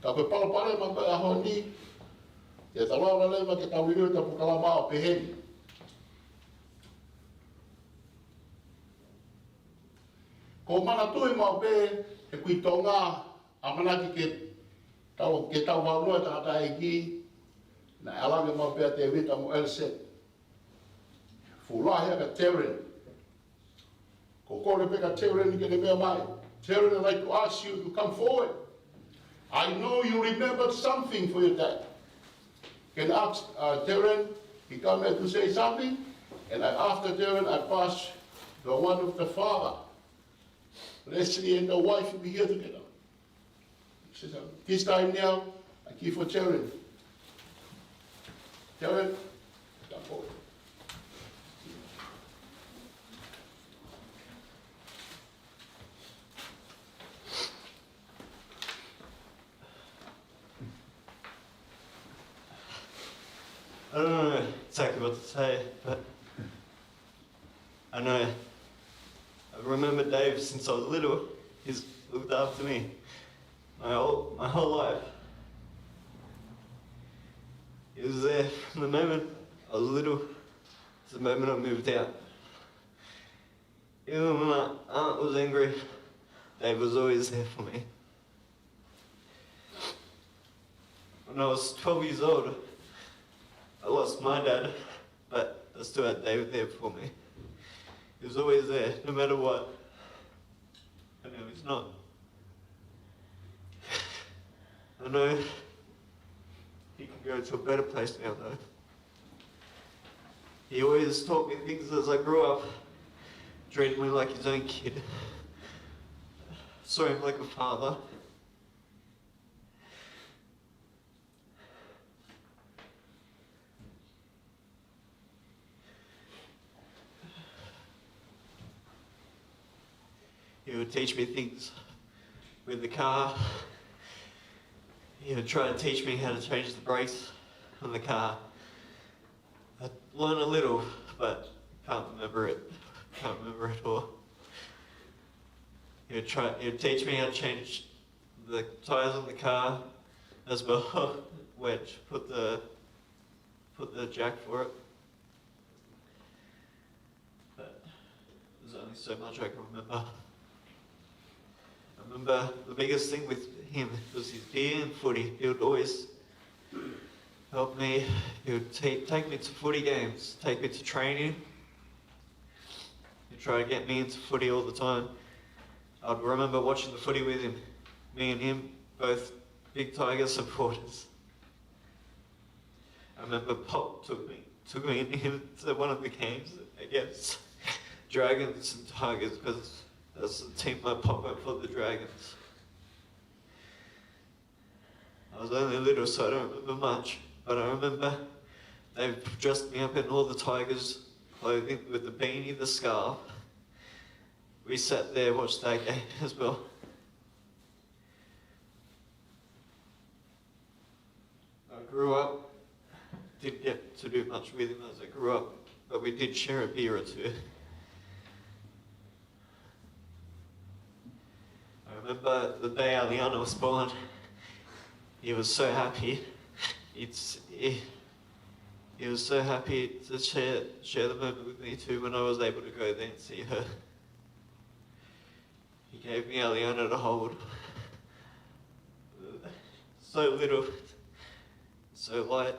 Ka koe palapare ma koe aho ni, te talaura lewa ke tau riu ta pukalama o peheni. Ko mana tui ma o pe, he kui tonga, a manaki ke tau wāroa tangata e ki, na alange ma o pe a te wita mo Elset. Fulahi aka Terren. Ko kore peka Terren ke ne mea mai. Terren, I'd like to ask you to come forward. I know you remembered something for your dad. Can I ask Terren, he come here to say something? And after Terren, I pass the one of the father. Leslie and the wife will be here together. He says, this time now, I give for Terren. Terren, come forward. I don't know exactly what to say, but I know I remember Dave since I was little. He's looked after me my whole life. He was there from the moment I was little to the moment I moved out. Even when my aunt was angry, Dave was always there for me. When I was 12 years old, I lost my dad, but I still had David there for me. He was always there, no matter what. I know he's not. I know he can go to a better place now, though. He always taught me things as I grew up, treated me like his own kid. Saw him like a father. He would teach me things with the car. He would try to teach me how to change the brakes on the car. I learned a little, but can't remember it. Can't remember it all. He would teach me how to change the tyres on the car as well, which put the put the jack for it. But there's only so much I can remember. I remember the biggest thing with him was his beer and footy. He would always help me. He would take me to footy games, take me to training. He'd try to get me into footy all the time. I'd remember watching the footy with him. Me and him, both big Tiger supporters. I remember Pop took me and him to one of the games against Dragons and Tigers, because that's the team my Pop went for, the Dragons. I was only little, so I don't remember much, but I remember they dressed me up in all the Tigers clothing with the beanie, the scarf. We sat there, watched that game as well. I grew up, didn't get to do much with him as I grew up, but we did share a beer or two. I remember the day Aliana was born, he was so happy. He was so happy to share the moment with me too when I was able to go there and see her. He gave me Aliana to hold. So little, so light.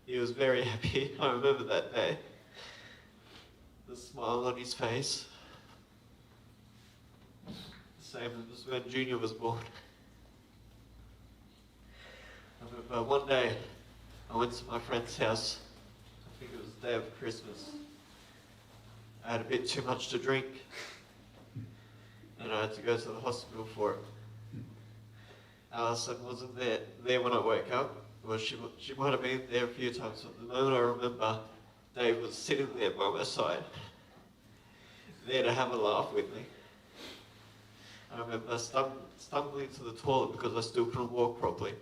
He was very happy. I remember that day. The smile on his face. Same as when Junior was born. I remember one day I went to my friend's house. I think it was the day of Christmas. I had a bit too much to drink and I had to go to the hospital for it. Alison wasn't there when I woke up. Well, she might have been there a few times, but the moment I remember, Dave was sitting there by my side, there to have a laugh with me. I remember stumbling to the toilet because I still couldn't walk properly.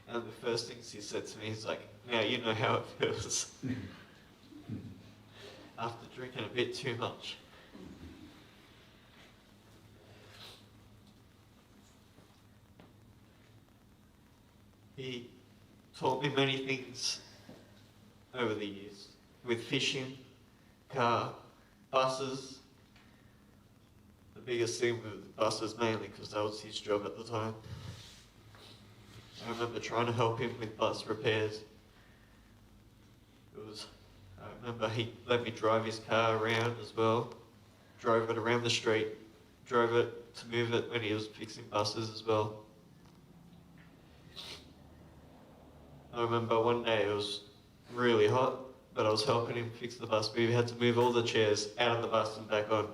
And the first things he said to me, he's like, "Now you know how it feels." After drinking a bit too much. He taught me many things over the years, with fishing, car, buses. The biggest thing with buses mainly because that was his job at the time. I remember trying to help him with bus repairs. I remember he let me drive his car around as well, drove it around the street, drove it to move it when he was fixing buses as well. I remember one day it was really hot, but I was helping him fix the bus. We had to move all the chairs out of the bus and back on,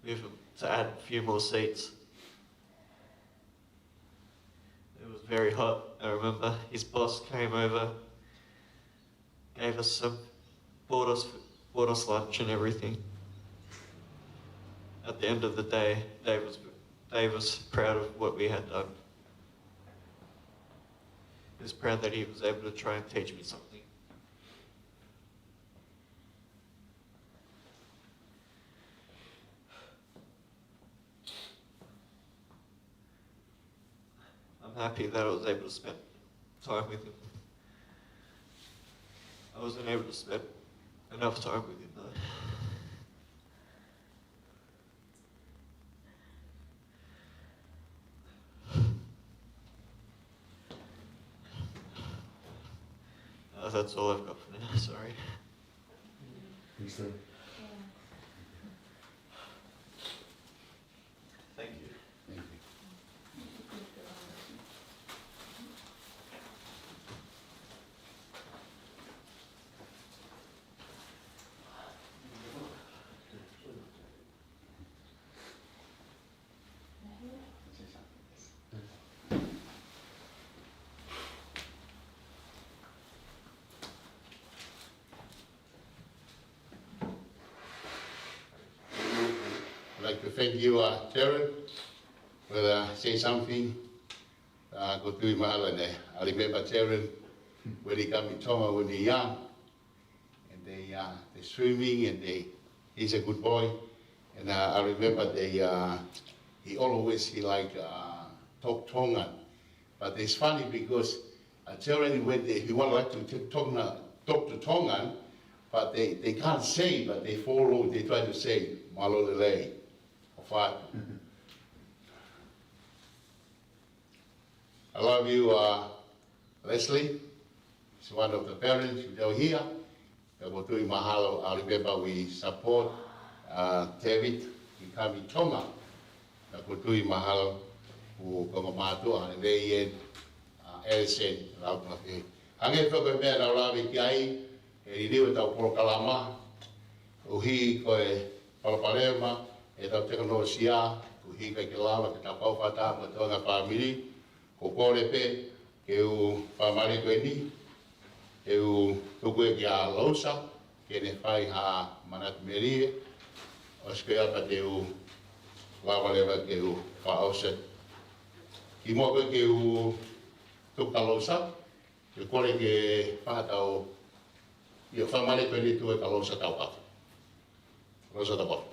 move them to add a few more seats. It was very hot. I remember his boss came over, gave us bought us lunch and everything. At the end of the day, Dave was proud of what we had done. He was proud that he was able to try and teach me something. I'm happy that I was able to spend time with him. I wasn't able to spend enough time with him though. That's all I've got for now, sorry. Thanks, Dave. Thank you. Thank you. I'd like to thank you, Darren, for saying something. Go to him, I remember Darren when he came in Tonga when he young, and they swimming, and he's a good boy. And I remember he liked talk Tongan But it's funny because children, when if you want like to talk to Tongan, but they can't say, but they follow, they try to say, Malolele, Fat. I love you, Leslie. She's one of the parents who are here. Kabotui mahalo, I remember we support David in Kami Tonga. Kabotui mahalo, who Kongamato, and they Elsen, Lauke. Hange whaka mea na rawi ki ai, e riwe tau porokalama, uhi koe Palapalema, e tau teknolosia, uhi kai ke lawa, ke tau kaupata, ma toanga whamiri, ko kore pe, ke u whamari koe ni, ke u tuku e ki a lausa, ke ne whai ha manat merie, os koe apa te u wawalewa ke u whaoset. Ki mo koe ke u tuka lausa, ke kore ke whātau, i o whamare koe ni tu e ka lausa tau patu. Lausa tau patu.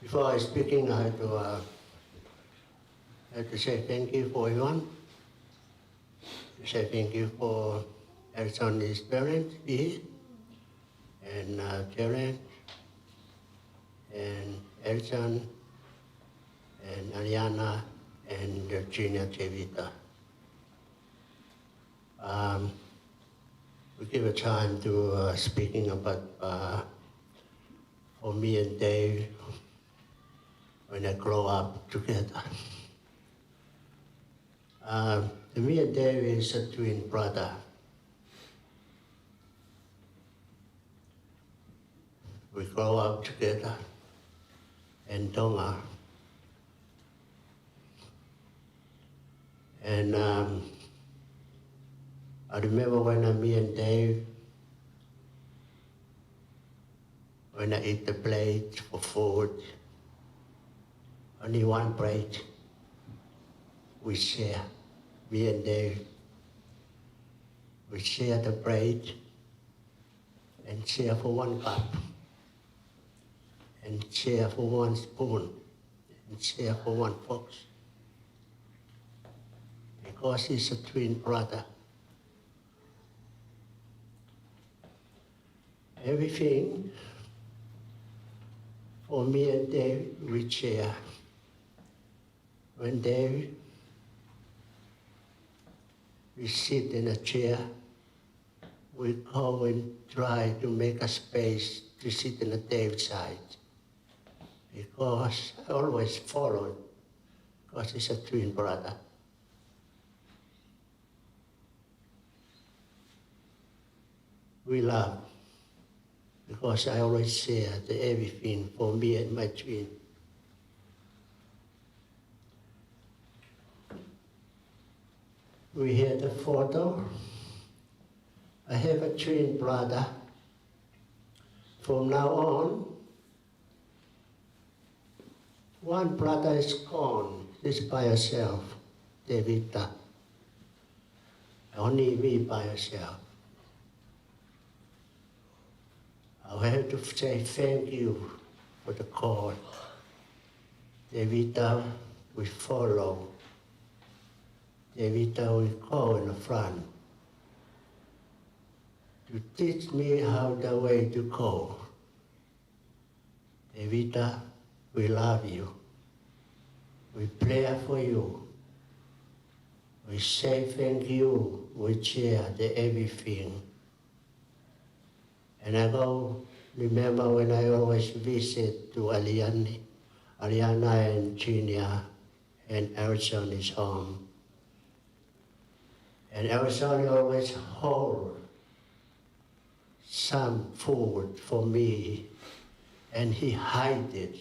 Before I speaking, I have to say thank you for everyone. To say thank you for Alexander's parents here, and Karen, and Elson, and Ariana, and Virginia Chevita. We give a time to speaking about for me and Dave when I grow up together. Me and Dave is a twin brother. We grow up together in Tonga. And I remember when me and Dave, when I eat the plate for food, only one plate we share, me and Dave. We share the plate and share for one cup, and share for one spoon, and share for one fork. Because he's a twin brother. Everything for me and Dave, we share. When Dave, we sit in a chair, we go and try to make a space to sit in the Dave's side. Because I always followed, because he's a twin brother. We love, because I always share everything for me and my twin. We had a photo. I have a twin brother. From now on, one brother is gone. He's by herself, Devita. Only me by herself. I have to say thank you for the call. Devita, we follow. Devita will go in the front to teach me how the way to go. Devita, we love you. We pray for you. We say thank you. We share everything. And I go, remember when I always visit to Ariana and Chinia and Arizon's home. And Arizona always hold some food for me, and he hide it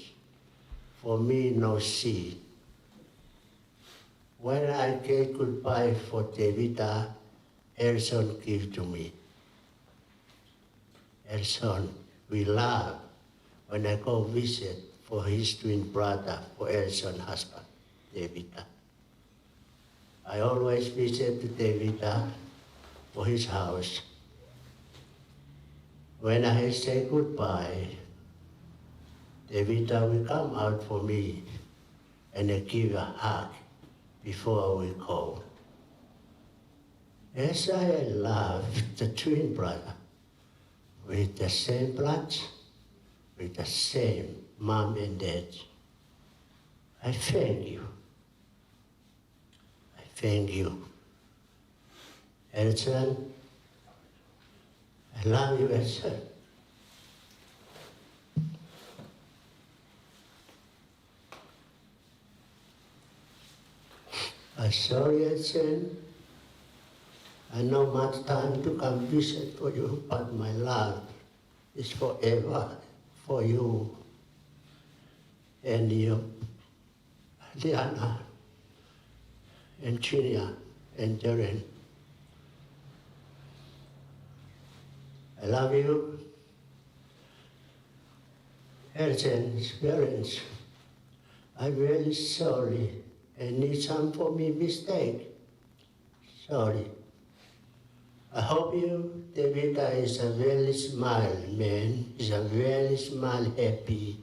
for me no see. When I get goodbye for Devita, Arizona give to me. Elson, we love when I go visit for his twin brother, for Elson's husband, Devita. I always visit David for his house. When I say goodbye, David will come out for me and give a hug before we go. As I love the twin brother with the same blood, with the same mom and dad, I thank you. I thank you. Elson, I love you, Elson. I'm sorry, Elson. I know much time to come visit for you, but my love is forever for you and you, Diana, and Chinia, and Jaren. I love you. Elson's parents, I'm really sorry and need some for me mistake. Sorry. I hope you, David, is a very smile man. He's a very smile happy.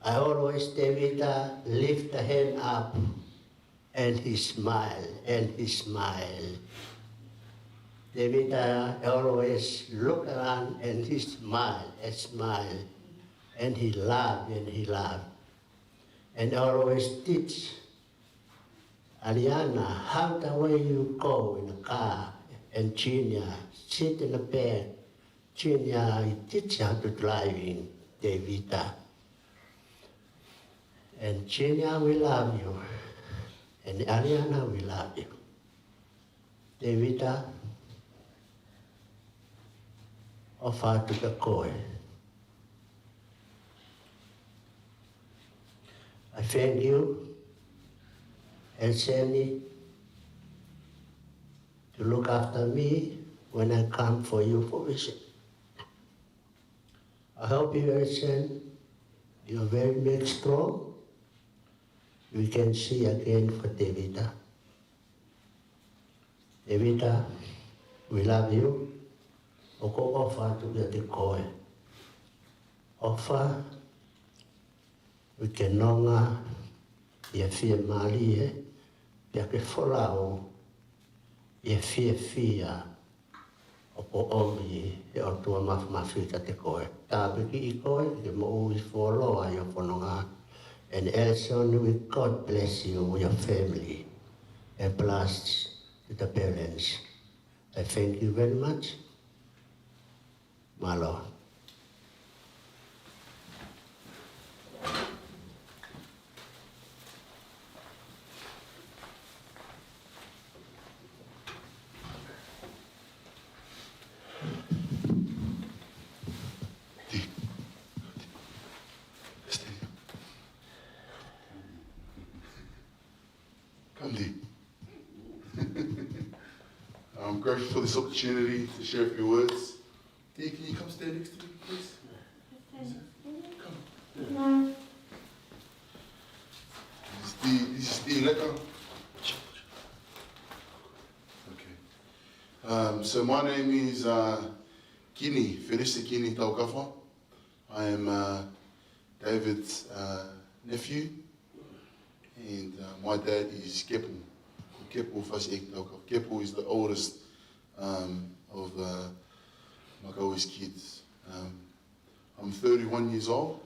I always, David, lift the hand up and he smile and he smile. David always look around and he smile and he laugh and he laugh. And always teach Ariana how the way you go in the car. And Chinia sit in the bed. Chinia teach how to driving, Davida. And Chinia will love you. And Ariana will love you. Davida, offer to the court. I thank you, Elseni, to look after me when I come for you for visit. I hope you, Elsen, you're very much strong. We can see again for Davida. Davida, we love you. Oko offer to get the koi. Offer, we can nonga, ya fia mali, ya ke folao, e fia o po omi e o tua mawhika te koe. Tā piki I koe, ke mo ui wholoa I o whanonga. And Elson, we God bless you with your family and bless the parents. I thank you very much. Malo. I'm grateful for this opportunity to share a few words. Dee, can you come stand next to me, please? Come. This is Dee Lecker. Okay. So my name is Kini, Felisa Kini Taukafa. I am David's nephew, and my dad is Kepu. Kepu Fasek Taukafa. Kepu is the oldest of Makawi's kids. I'm 31 years old.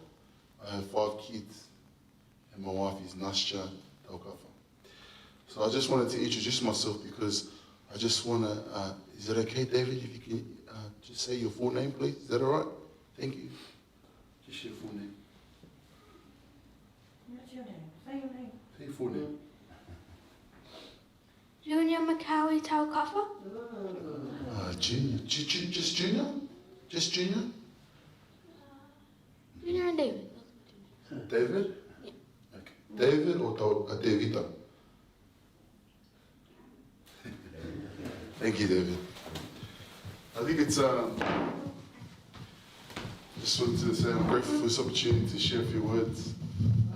I have 5 kids, and my wife is Nasha Taukafa. So I just wanted to introduce myself because I just want to, is it okay, David, if you can just say your full name, please? Is that all right? Thank you. Just your full name. What's your name? Say your name. Say your full name. Junior Makawi Taukafa? Junior. Just Junior? Just Junior? Junior and David. David? Yeah. Okay. David or Davida? Thank you, David. I think it's, just wanted to say I'm grateful for this opportunity to share a few words.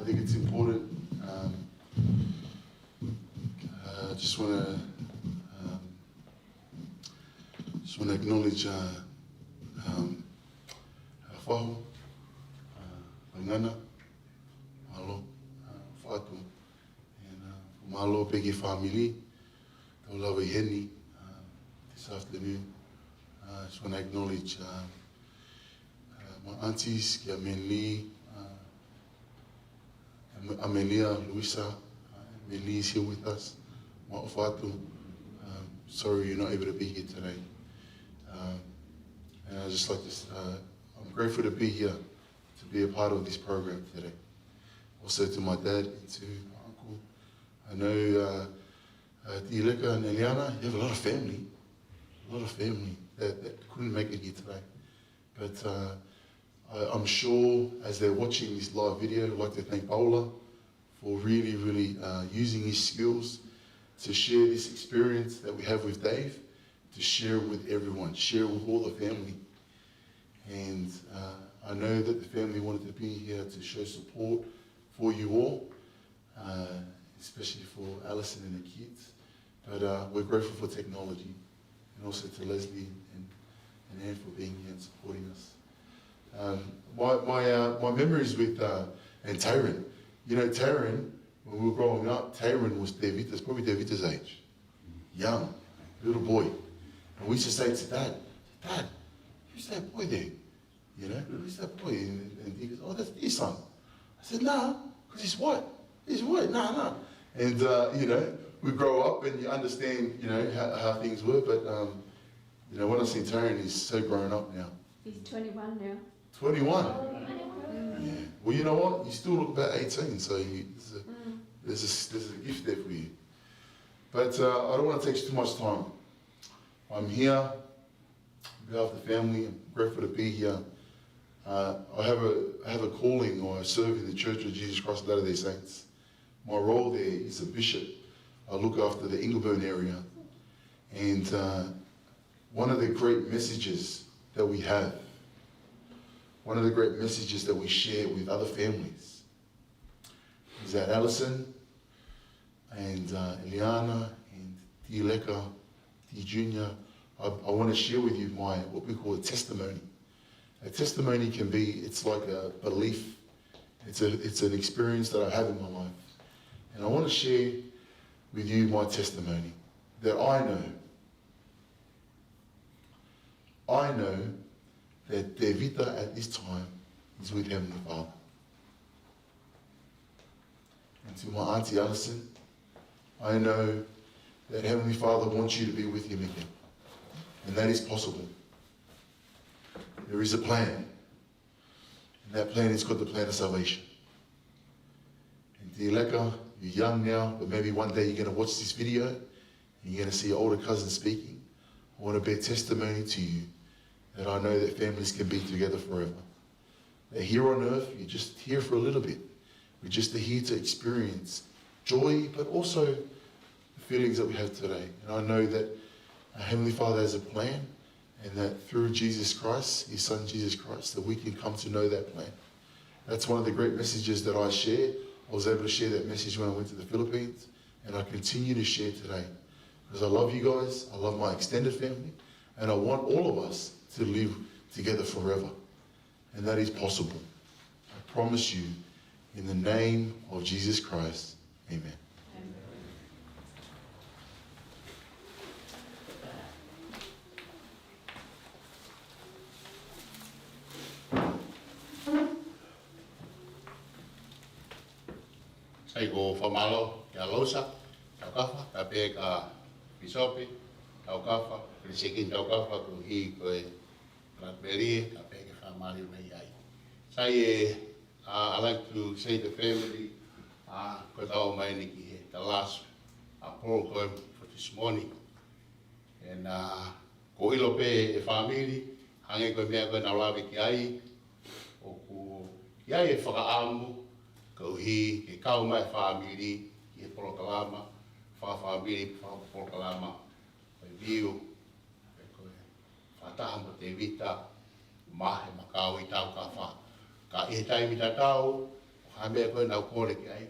I think it's important. just want to acknowledge Whahu, Ngana, Malo, Whatu, and Malo Pegi family, Taulawa Heni, this afternoon. I just want to acknowledge my aunties, Kia Menli, Amelia, Luisa, Menli is here with us, Ma'ofatu. Sorry you're not able to be here today. And I just like to, I'm grateful to be here, to be a part of this program today. Also to my dad and to my uncle. I know Tileka and Eliana, you have a lot of family that couldn't make it here today. But I'm sure as they're watching this live video, I'd like to thank Paula for really using his skills to share this experience that we have with Dave, to share with everyone, share with all the family. And I know that the family wanted to be here to show support for you all, especially for Alison and the kids. But we're grateful for technology, and also to Leslie and Anne for being here and supporting us. My memories with and Tyron. You know, Tyron, when we were growing up, Tyron was Davita's, probably Davita's age. Young, little boy. And we used to say to Dad, who's that boy there? You know, who's that boy? And he goes, oh, that's his son. I said, no, because he's white. He's white, no. And, you know, we grow up and you understand, you know, how things were. But, you know, when I see Tyron, he's so grown up now. He's 21 now. 21? Yeah. Well, you know what? You still look about 18, so there's a gift there for you. But I don't want to take too much time. I'm here on behalf of the family. I'm grateful to be here. I have a calling, or I serve in the Church of Jesus Christ of Latter-day Saints. My role there is a bishop. I look after the Ingleburn area. And one of the great messages that we have, one of the great messages that we share with other families is that Alison and Eliana and Tileka, T Junior, I want to share with you what we call a testimony. A testimony can be, it's like a belief. It's an experience that I have in my life. And I want to share with you my testimony that I know that Devita at this time is with Heavenly Father. And to my Auntie Alison, I know that Heavenly Father wants you to be with Him again. And that is possible. There is a plan. And that plan is called the plan of salvation. And Dileka, you're young now, but maybe one day you're going to watch this video and you're going to see your older cousin speaking. I want to bear testimony to you that I know that families can be together forever. That here on earth, you're just here for a little bit. We're just here to experience joy, but also the feelings that we have today. And I know that our Heavenly Father has a plan, and that through Jesus Christ, His Son Jesus Christ, that we can come to know that plan. That's one of the great messages that I share. I was able to share that message when I went to the Philippines, and I continue to share today. Because I love you guys, I love my extended family, and I want all of us to live together forever. And that is possible. I promise you, in the name of Jesus Christ, amen. Sai ko whamalo, kia losa, tau kawha, ka pē ka pisopi, tau kawha, krisikin tau kawha, ku hi koe Blackberry, ka pē ka whamari mai ai. Sai I like to say to the family, ko tau mai ni ki he, the last program for this morning. And ko ilo pē e family, hange koe mea koe na lawe ki ai, o ku ki ai e whakaamu, ko hi ke kau mai family ki e polokalama, family polokalama, koe viu, koe whataha mo te vita, mahe makau I tau ka wha. Ka e taimi ta tau, ha mea koe nau kore ki ai.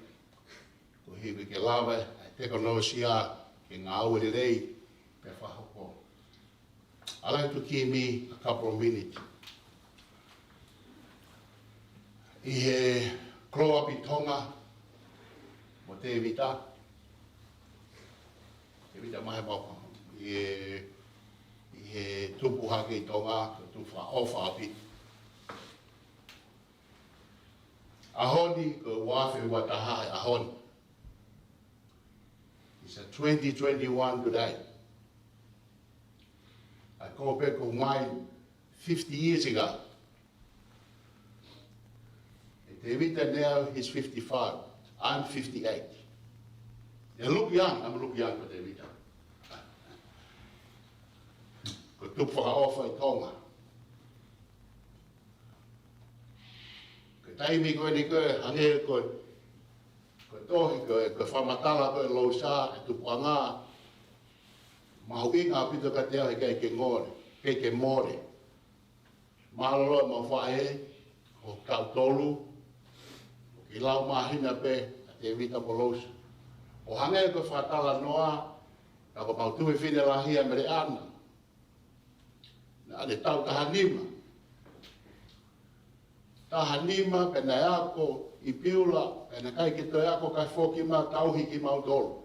Ko hi ke lawe, ai teko no sia, ke ngā au e rei pe whahoko. I'd like to give me a couple of minutes. I he grow up i Tonga, mo te evita. Te evita mahe mauka. I he tupu hake i Tonga, tu wha ofa api. Ahoni, ko wafe wataha ahoni. It's a 2021 today. I go back of mine 50 years ago. David now he's 55. I'm 58. They look young. I'm look young for David. Ko tupu whakaofa i Tonga. Ko taimi koe ni koe, hange koe, ko tohi koe, ko whamatala koe lo sa e tupu anga. Mahu inga pito ka teo he kei ke ngore, kei ke more. Malolo ma whae, o kautolu, i lau mahina pe, a te evita molosa. O hange koe whatala noa, na ko mautui whine lahia mere ana. Na ane tau tahanima. Tahanima, pe na ako, i piula, pe na kai ki toi ako kai whoki ma tauhi ki mautolu.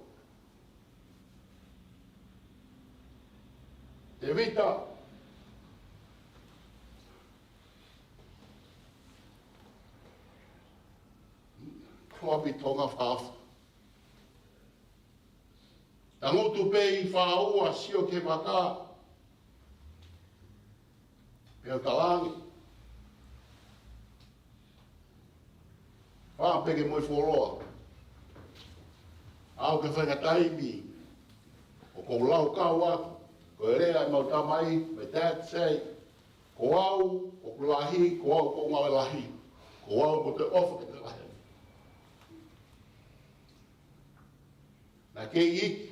Te vita, Klopi tonga whaafu. Ta ngutu pe i whaua sio ke waka. Peo talangi. Whapeke moi whoroa. Au ke whainga taimi. O kou lau kau aku. Ko e rea i mau tamai, my dad say, ko au, o ku lahi, ko au, ko ngawe lahi. Ko au, ko te ofa ke te lahi. Na ke iki.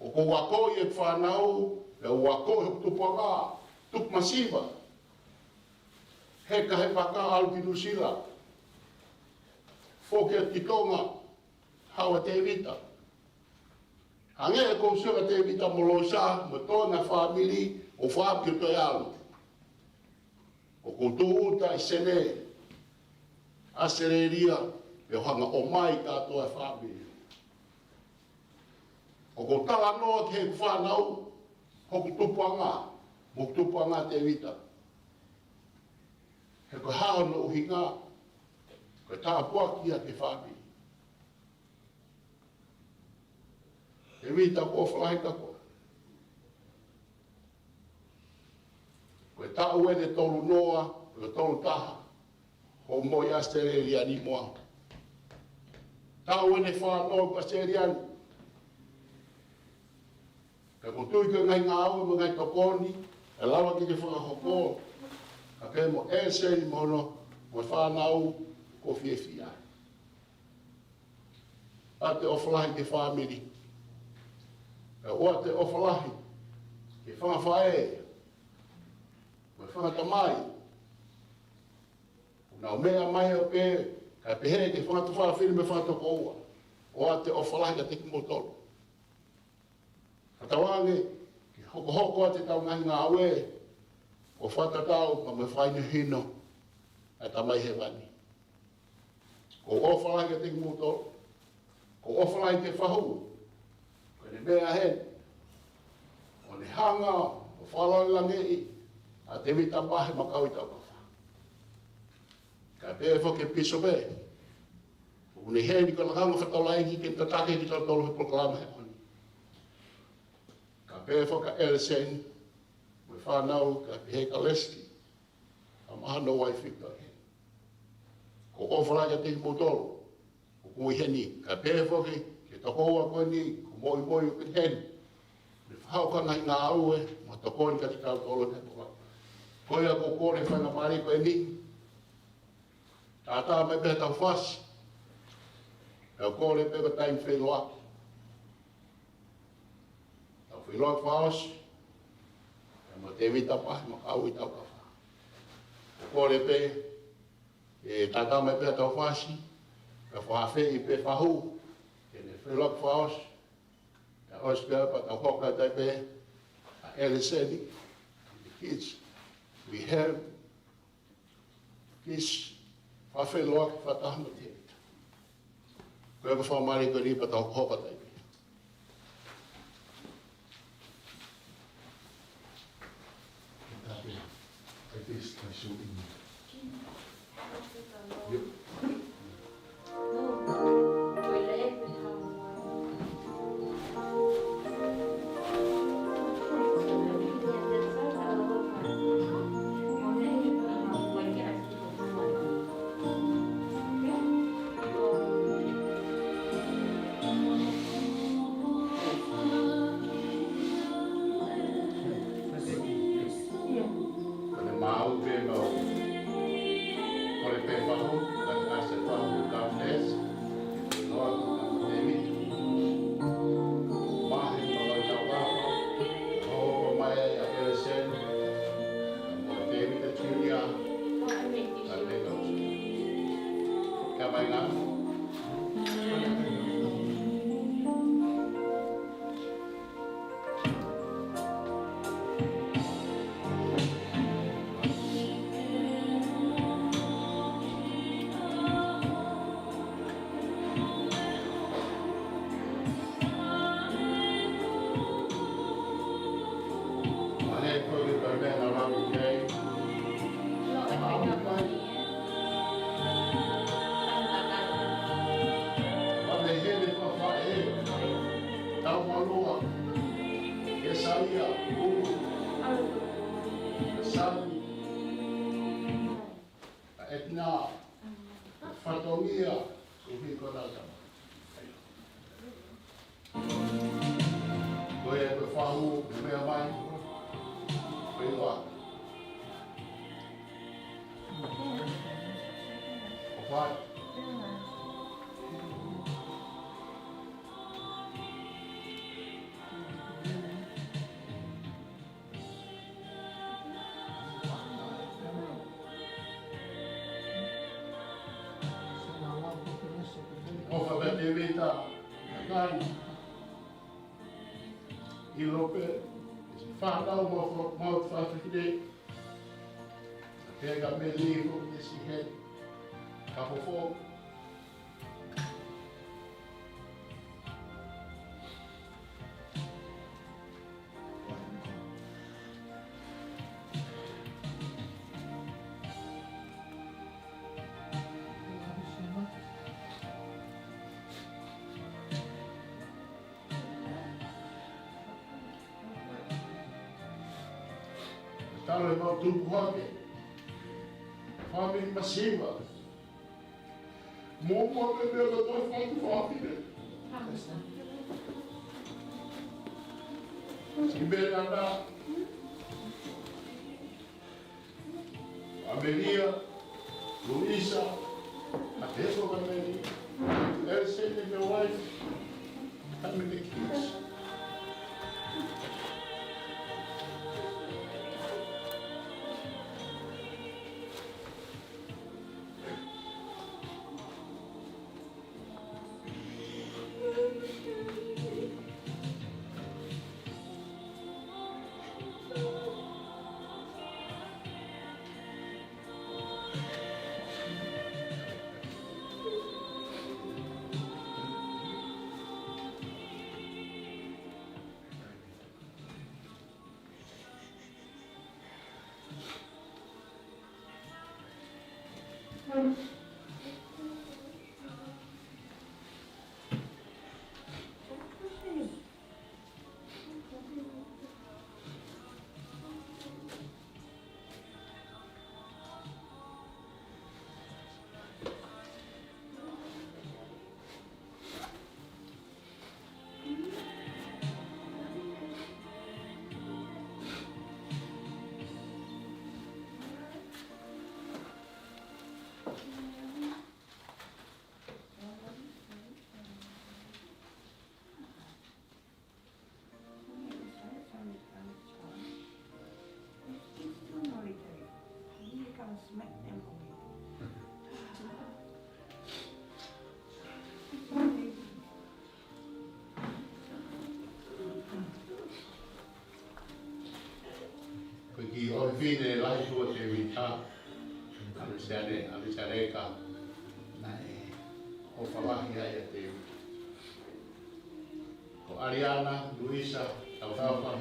O ko wako i e whanau, e o wako he tupaka, tup masiva. Heka he waka alu ki Nusila. Fōke a titonga, hawa te evita. Hange e kou sura te evita molosa, mo tōna whamili, o whāpio toi alu. O kou tō uta i sene, a sereria, e o hanga o mai tātou e whamili. O kou tala noa ke he whanau, hoku tupuanga, mo tupuanga te evita. He koe hao no uhinga, koe tāpuakia te whamili. E vita ko whalahi kako. Koe tau e ne tolu noa, koe tolu taha. Ho moi astere ani moa. Tau e ne whanau pastere ani. Ka ko tui ka ngai ngā au mo ngai tokoni, e lawa ki te whakahoko. Ka kei mo e seri mono, mo whanau ko whiewhia. A te ofalahi te whamiri. E oa te ofalahi, ke whangawhae, koe whangatamai. Nau mea mai o pe, ka pehe ke whangatawhara whiri me whangatoko oa. Oa te ofalahi ka te kimotoro. Katawange, ke hoko hoko a te tau ngai ngā aue, ko whatatau ma me whaine hino, a tamai he wani. Ko ofalahi ka te kimotoro, ko ofalahi te whahu, ne mea he, o ne hanga, o whalai lange i, a te wita pahe makau i tau kawha. Ka pēe whake piso pē, o ne he ni kona hanga whataula ingi ke tatake ki tau tolu he proklama he oni. Ka pēe whaka elsen, me whanau ka pehe ka leski, a maha no wai whita he. Ko ofalai ka te motoro, o kui he ni, ka pēe whake, ke tokoa koe ni, moi moi o ke hen. Me whao ka ngai ngā aue, ma tokoni ka te kau tolo te koa. Koe a ko kore whainga pari koe ni. Tātā me pehe tau whasi. E o kore pehe taim whenua. Tau whenua whaos. E ma te wita pahi ma kau i tau ka wha. O kore pehe, e tātā me pehe tau whasi. ka whawhi I pe whahu, e ne whelok whaos, ka ospea pa ta hoka tai pe, a Eliseni, the kids, we have this whawhelok whatahama te. Koe ka whamari ko ni pa ta hoka tai pe. Like this, I show in. Kone mau pe mau. Kone pe whahu, ka te asa whahu ka whes. Noa ka David. Mahi mga tau wako. Ho mai a Elisen. Mo David a Julia. Ka te kau. Ka mai ngā. Mane koe ki koe mea ngā rami kei. Mane hele kwa whae he. Tau maloa. Ke saia, uru. Ke sali. Ka etna. Ka whatongia. Uhi kona tama. Koe e koe whahu, mea mai. Koe loa. O whai. O whakate vita. Ngai. I lope. Whānau mau whawhikire. Pēga me liho i si he. Ka hofo. Talo e mau tupu hake. Whamiri masiwa. Mōmua me mea ka toi whatu whawhine. Si mea nā. Amelia, Luisa, a Teso Kameni, Elsie and your wife, and the kids. Pergi o fine lai tua te wita. Anu sane ka. Nai o whalahi ai a te wita. Ko Ariana, Luisa, Tauwhawha,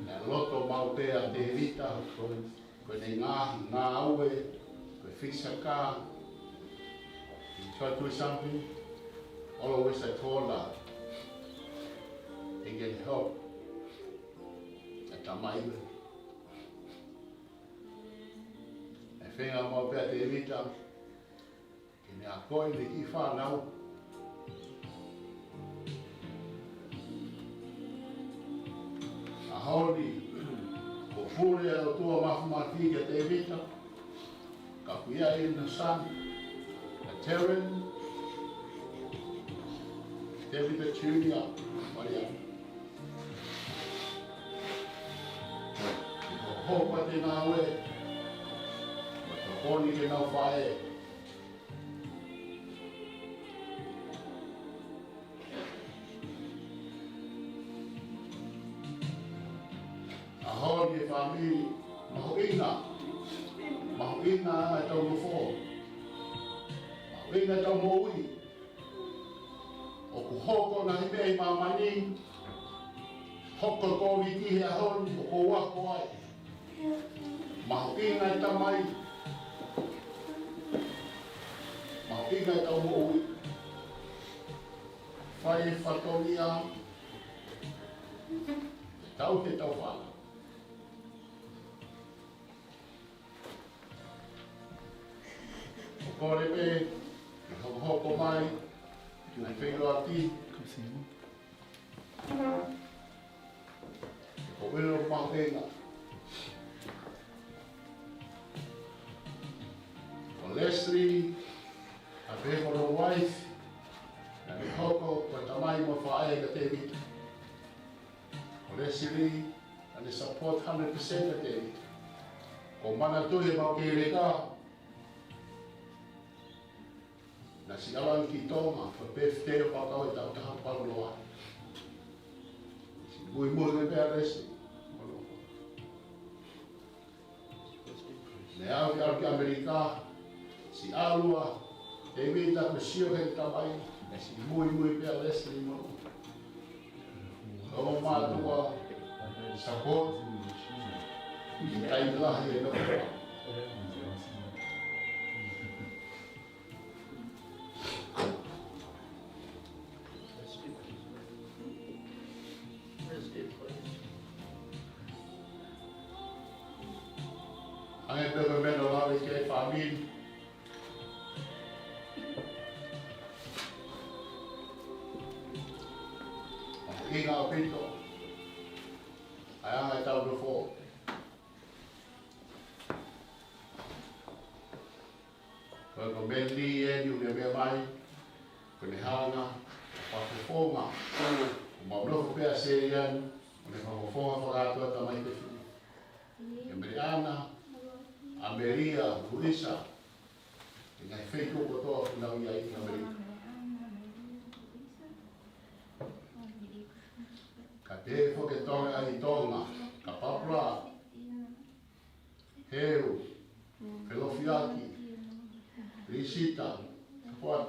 na loto mau te a te wita. Ko nei ngā aue, ko fisa ka. Try to do something, always I told her, they get help at the mind. I think I'm up at the evita, and they are going to keep far now. A holy, for fully out to a mathematic at the evita, Kapuya in the sun. Terran, David Junior, Maria. Hope what they now wear, but the holy they now fire. A holy family, Mahuina, I told before. Wina tau moui. O ku hoko na himei mamani. Hoko ko wiki hea hon, o ko wako ai. Maho inga e tamai. Maho inga e tau moui. Whai whatonia. Tau he tau whala. O kore pe. Hoko mai, ai whenua ati. Ko wero mahenga. Ko Leslie, a whekoro wife, na me hoko, ko tamai mo whae ka te wita. Ko Leslie, and they support 100% ka te wita. Ko mana tuhe mau kere ka. Na si alang ki tonga, fa pefte o pakau e tau taha paloa. Si mui me pēr resi. Ne au ki Amerika, si alua, te mita me sio he tabai, ne si mui pēr resi ni mono. Kau mātua, support, i tai lahi e noko. Ai pelo menos lá que é família. Inga o pinto. Ai ai tau do fo. Ko meli e ni me mai. Ko ne hanga, pa fonga. Ma blo pe a serian, ne fa fonga fa to ta mai te. Embriana a Maria, Luisa, e ngai feito ko toa ki nau ia i Amerika. Ka te fo ke tonga ai tonga, ka papra, heu, Felofiaki, Risita, ka poat.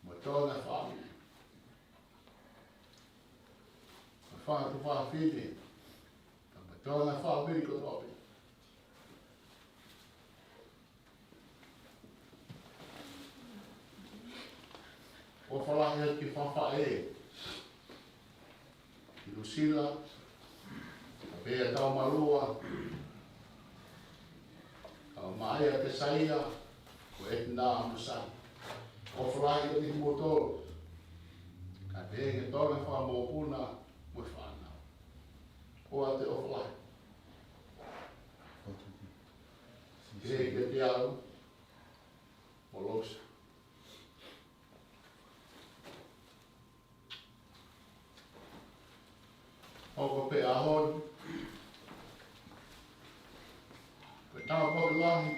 Mo tonga whaami. Ka whaa tu whaa whine, ka mo tonga whaamiri ko topi. O whalahi ki whawha e. Ki Lucila, ka pēa tau marua, ka maia te saia, ko etna amusan. O whalahi o ti motoro, ka pēa ke tōna wha mōpuna, mo whanau. O ate o whalahi. Pēa ke te au, mo losa. Oko pe ahon. Ko tau po lahi.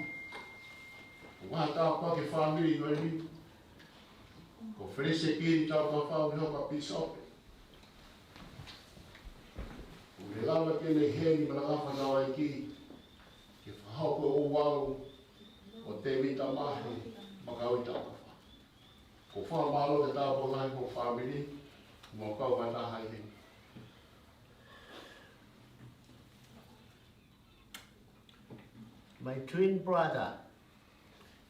Ko wa tau po ke family no ni. Ko frese ki tau po fa o ka pisope. Ko Ke lawa tēnei hēni mana ngāwha nā wai ki, ke whahauko o waru o te wita mahi, makau i tāwha. Ko whamalo te tāpo ngai ko whamiri, mō kau mai tā hai hei. My twin brother,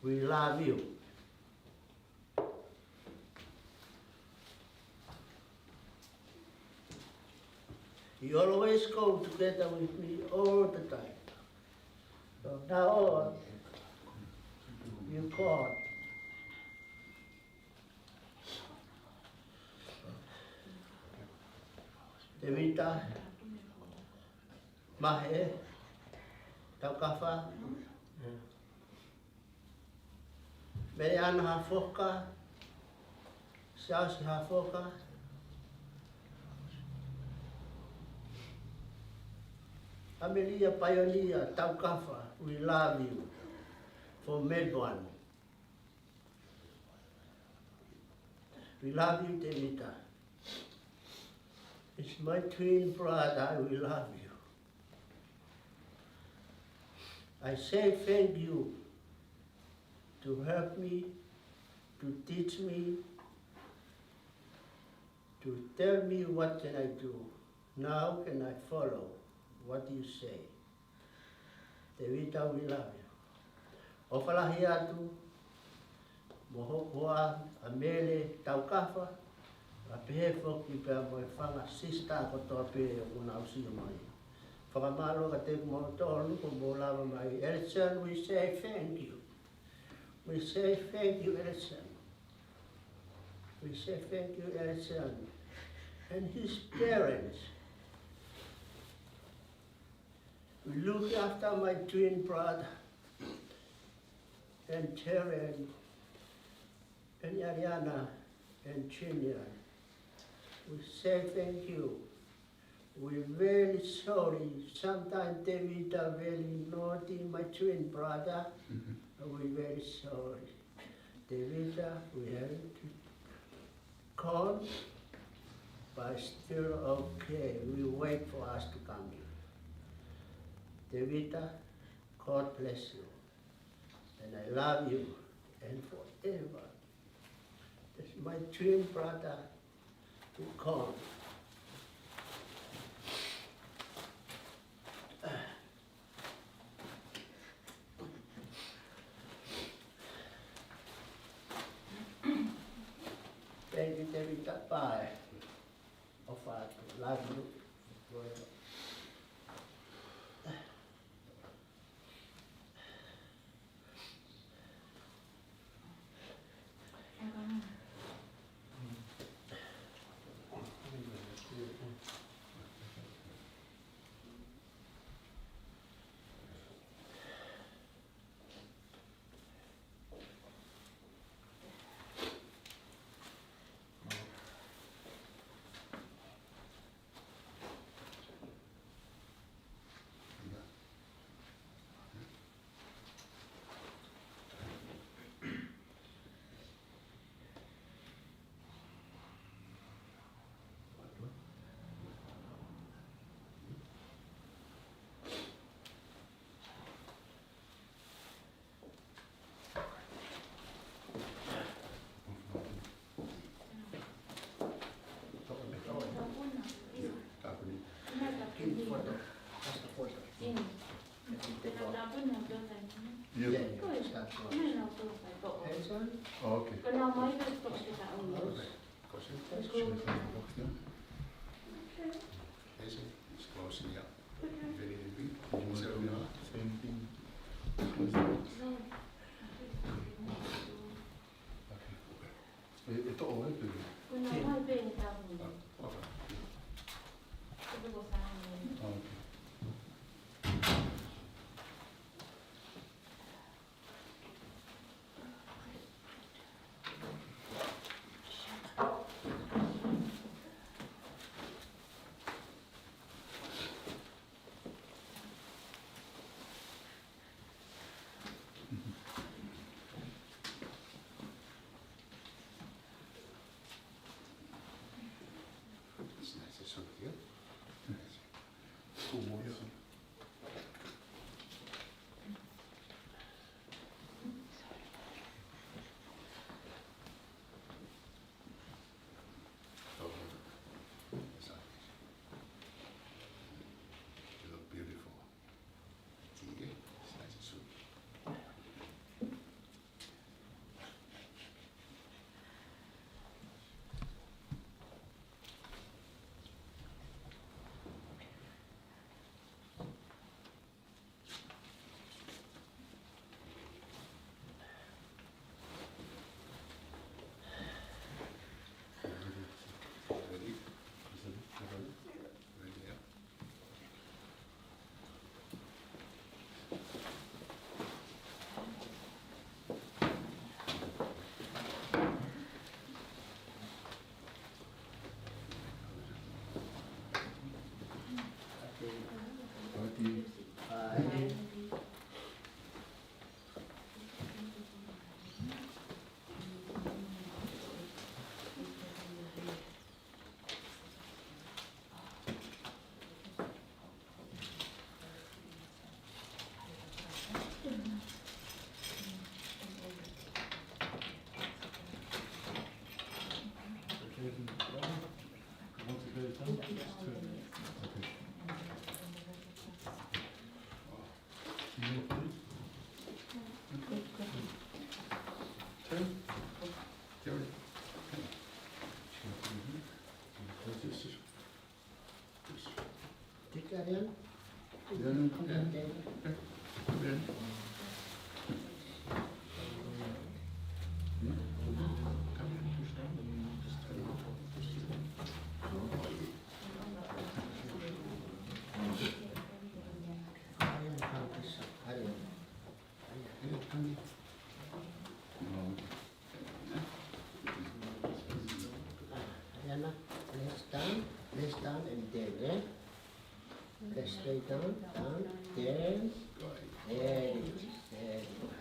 we love you. You always go together with me all the time. From now on, you God. Devita, Mahe, Taukafa, Meyan Hafoka, Sas Hafoka, Amelia Pioneer, Taukafa, we love you from Melbourne. We love you, Devita. It's my twin brother, we love you. I say thank you to help me, to teach me, to tell me what can I do. Now can I follow what you say. Devita, we love you. Ofalahi atu, mohopoa, amele, taukafa, a pehe foki pe a moe whanga sista kotoa pe o una usi o mai. Whakamalo ka te kumotonu ko mo lava mai. Elson, we say thank you. We say thank you, Elson. We say thank you, Elson. And his parents. We look after my twin brother. And Terry and Ariana and Chinya. We say thank you. We're very sorry. Sometimes David are very naughty, my twin brother. We're very sorry. David, we have to call, but still okay. We wait for us to come here. David, God bless you. And I love you, and forever. That's my twin brother to come. Thank you, David. Bye. Oh, Father, love you forever. Oh, okay. Same thing. Ito o ito. Okay. School more, yeah. You look beautiful. See, it's nice and sweet. Ready? Ready, yeah. Party. Bye. Thích ra đến. Ariana, press down and down, eh? Press straight down, down, there. There it is, there it is.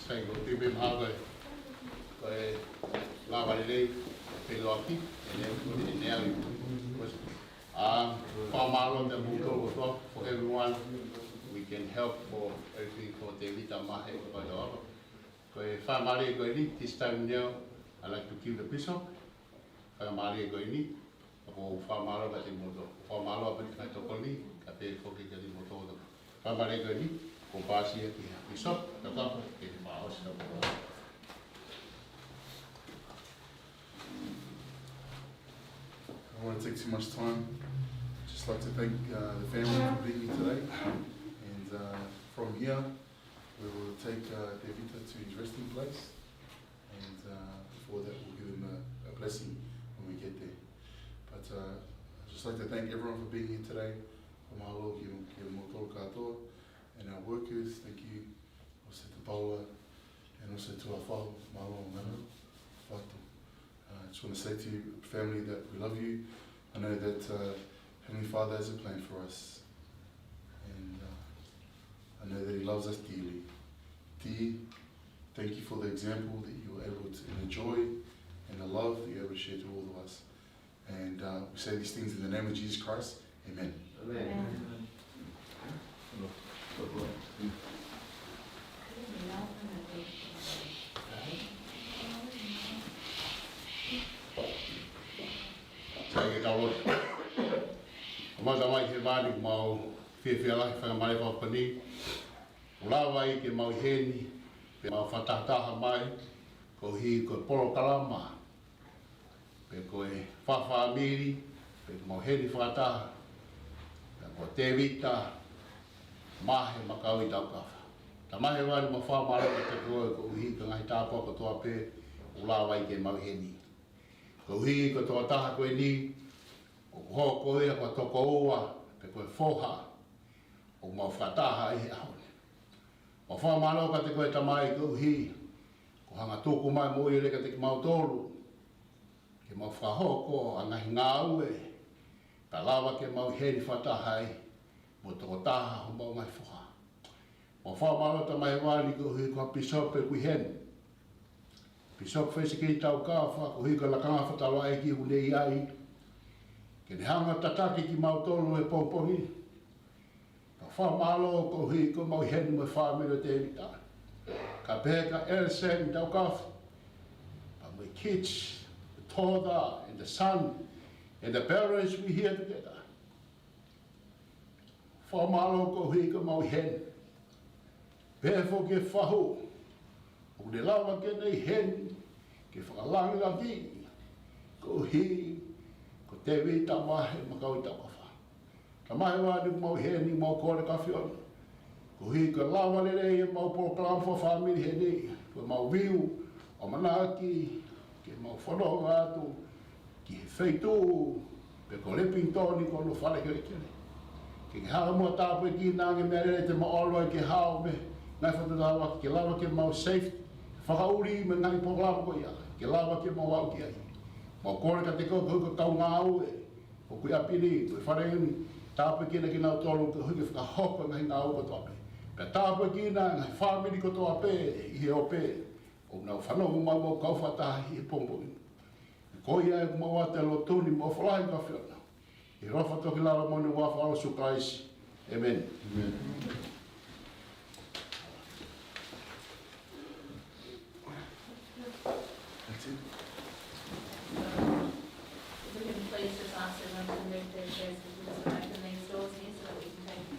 Sai ko ti bim ha ko la va le pe lo aki and then put it in there. For Marlon the Buko for everyone, we can help for everything for David Amahe for the other. Family going this time now, I like to give the bishop. Family going for Famalo but in moto. Famalo but I took only a pay for getting moto. Family going for Basia bishop, the government, get the house. I don't want to take too much time. Just like to thank the family for being here today. And from here, we will take Devita to his resting place. And before that, we'll give him a blessing when we get there. But I'd just like to thank everyone for being here today. Mahalo, give him motoro katoa. And our workers, thank you. Also to Paula, and also to our whāo, mahalo ngana, whātu. I just want to say to you, family, that we love you. I know that Heavenly Father has a plan for us. And I know that He loves us dearly. Ti, thank you for the example that you were able to enjoy and the love that you're able to share to all of us. And we say these things in the name of Jesus Christ. Amen. Amen. Sai ke tau Mata mai he vāni mau whiawhia lai whakamare whapani. Ulawa i ke mau heni, pe mau whatataha mai, ko hi ko poro kalama. Pe ko e whawhamiri, pe mau heni whataha. Pe ko te vita, mahe makau i tau kawha. Tamahe wani ma wha mara ka te koe ko uhi ka ngai tāpua ko toa pē o la wai ke mauheni. Ko uhi ko toa taha koe ni, o ho koe ko toko ua pe koe whoha o mau whataha i he ahone. Ma wha mara ka te koe tamai ko uhi, ko hanga tōku mai mo i reka te ki mau tōru, ke mau whahoko a ngahi ngā ue, ka lawa ke mau heri whataha i, mo toko taha ho mau mai whoha. Ma wha maro ta mai wāni ko hui ko pisop e kui hen. Pisop whese ki tau kāwha ko hui ko lakanga whatalo ai ki hune i ai. Ke ne hanga tataki ki mautolo e pōpongi. Ka wha maro ko hui ko mau hen mo wha mero te erita. Ka pēka elsen tau kāwha. But my kids, the father and the son and the parents we here together. Wha maro ko hui ko mau hen. Pēwho ke whahu, o ne lawa ke nei hen, ke whakalangi la ki, ko hi, ko te wita mahe makau i tawawha. Ka mahe wāni mau hen i mau kore ka whiona, ko hi ko lawa le rei e mau program for family he nei, ko mau viu, o manaki, ke mau whanonga atu, ki he wheitu, pe ko leping tōni ko no whare kere kere. Ke hara mua tāpu e ki nāngi mea rei te maolo ke hao me, ngai whatatawa ke lawa ke mau safe, whakauri me ngai pōklama ko ia, ke lawa ke mau au ki ai. Mau kore ka te kau ka kau ngā ue, o kui apiri, koe whareuni, tāpe kina ki nau tōru ka hui ke whakahoka ngai ngā ue toa pe. Pea tāpe kina ngai whamiri ko toa pe, i he o pe, o nau whanongu mau mau kau whatahi i he pōmpongi. Ko ia e mau a te lotuni, mau whalahi ka whiona. I rofa toki lara moni wa whaala sukaisi. Amen. Amen. We can please just ask everyone to move their chairs because we just open these doors here so that we can take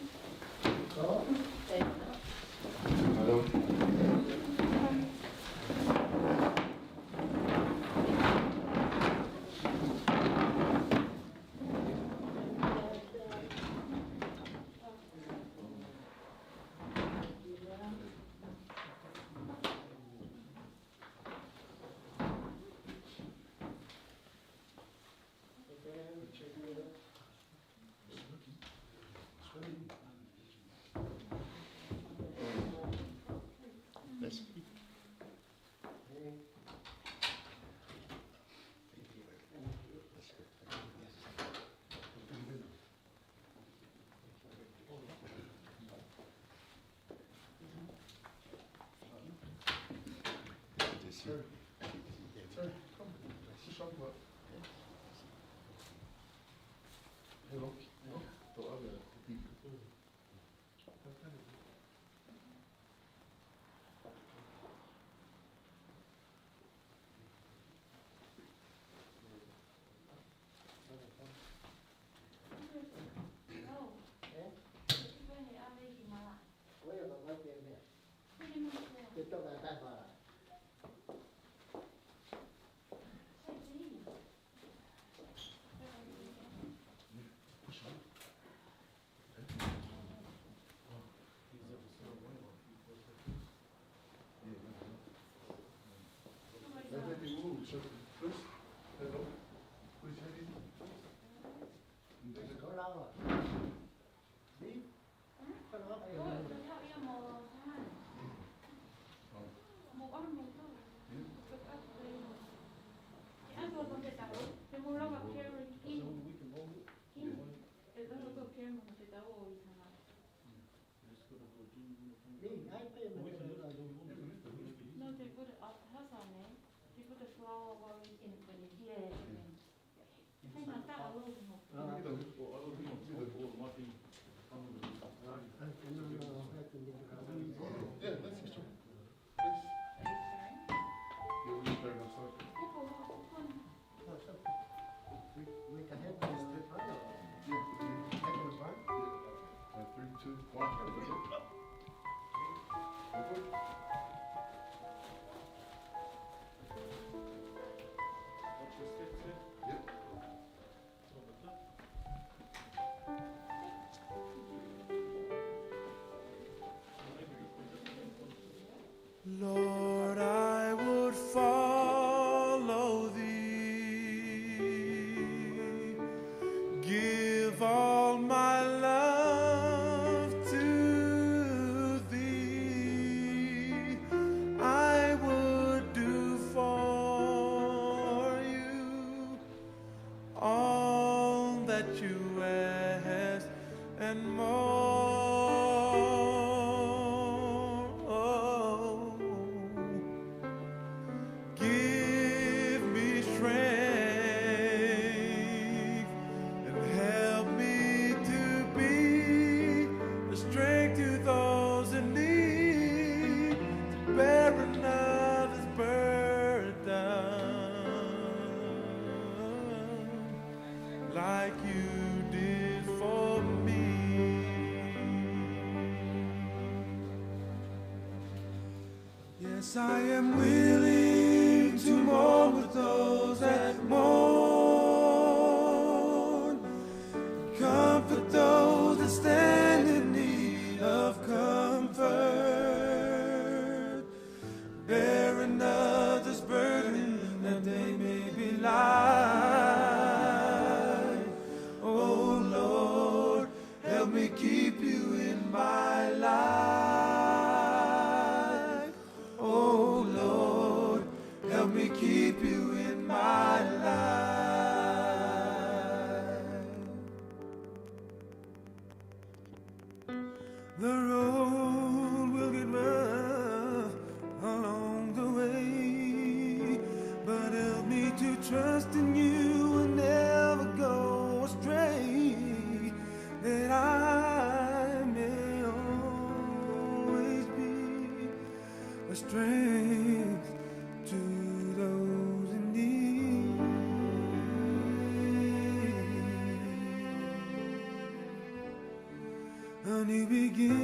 Sir, sir, come. Let's talk about. Hello. To other people. Hello. Who's heading? There's a car. No, they put it up, house on it. They put the flower while we in when you hear it. Hey, my dad, I love him. Yeah, that's it. Please. You will turn outside. We can have this step right. Yeah. Take it apart. 3, 2, 1. Over. Yep. you ask and more. Give me strength and help me to be a strength to those in need, to bear another's burden like you did for me. Yes, I am willing to mourn with those that mourn, comfort those that stand in need of comfort, bear another's burden that they may be light. Oh Lord, help me keep you in my life. Oh Lord, help me keep you in my life. The road will get rough along the way, but help me to trust in you and never go astray, that I may always be a strength to those in need. A new beginning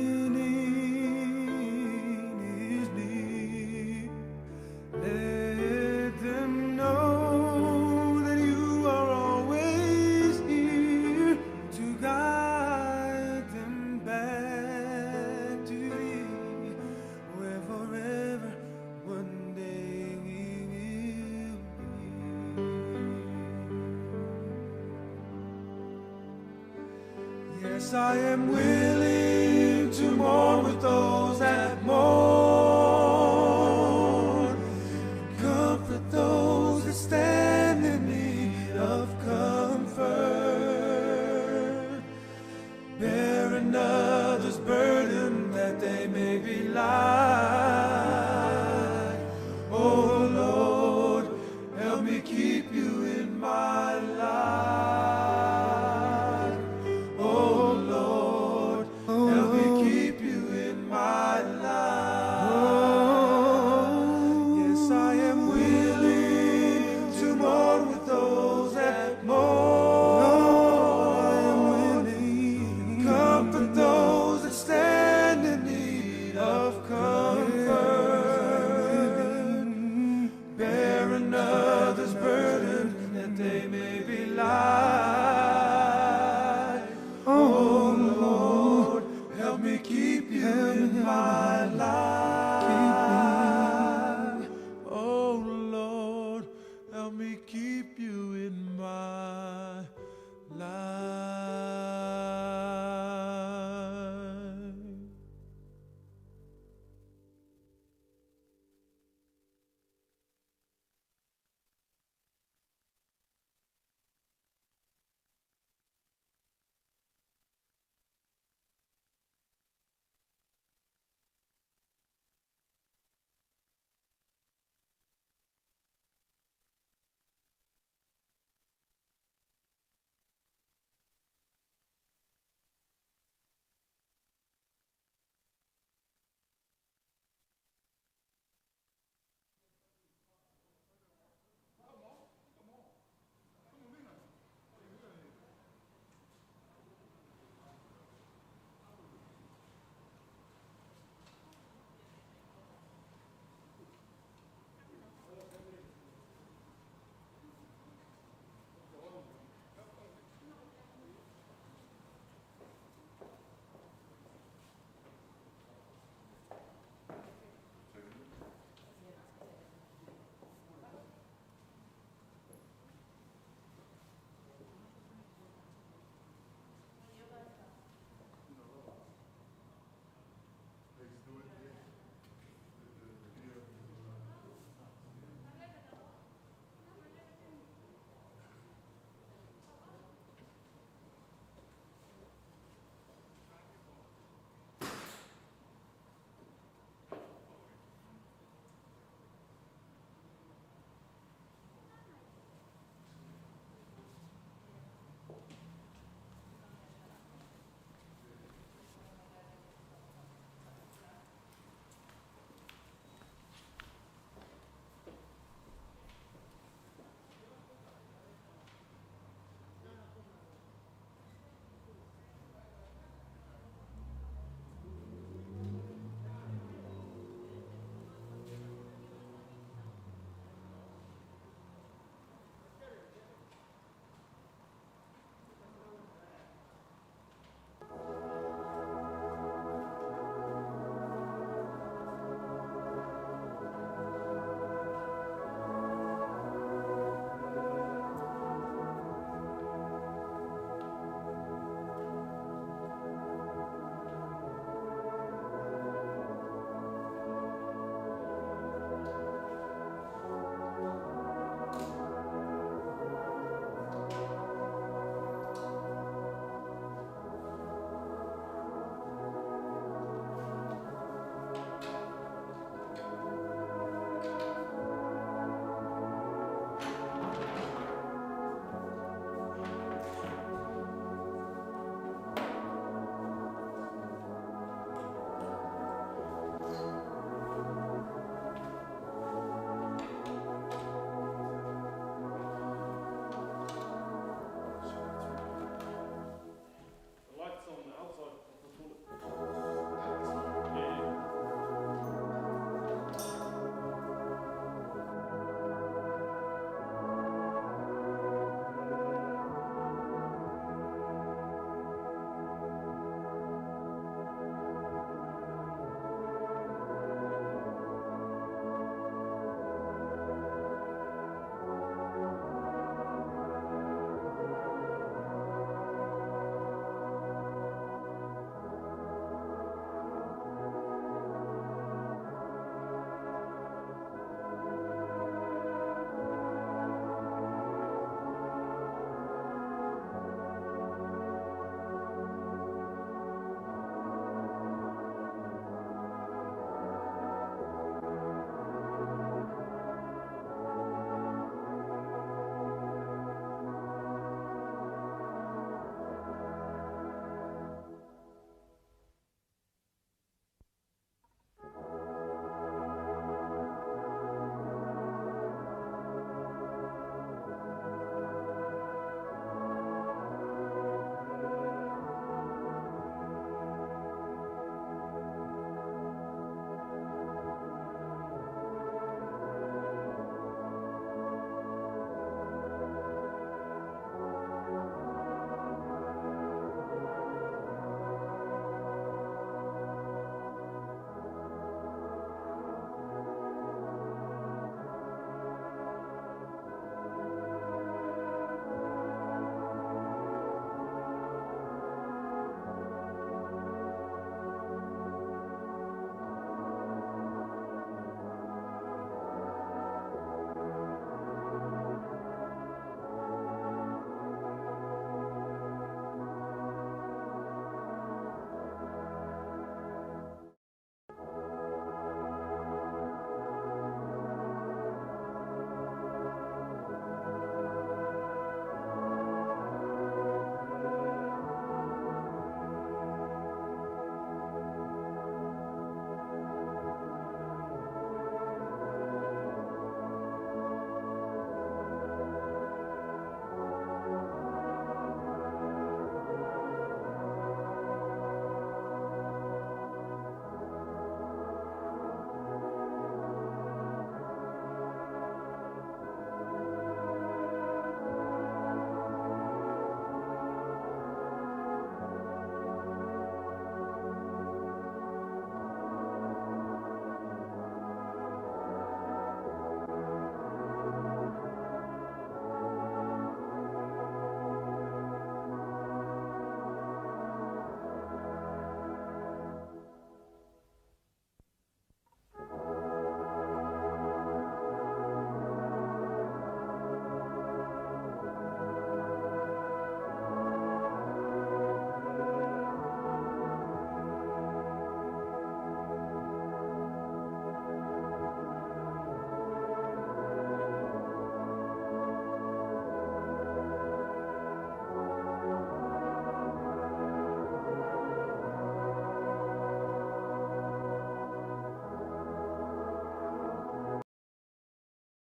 is near. Let them know that you are always here to guide them back to thee, where forever one day we will be. Yes, I am willing to mourn with those that mourn, comfort those that stand in need of comfort, bear another's burden that they may be light. Oh Lord, help me keep you in my life. Oh Lord, help me keep you in my life. Yes, I am willing to mourn with those that mourn. I am willing to comfort those that stand in need of comfort, bear another's burden that they may be light.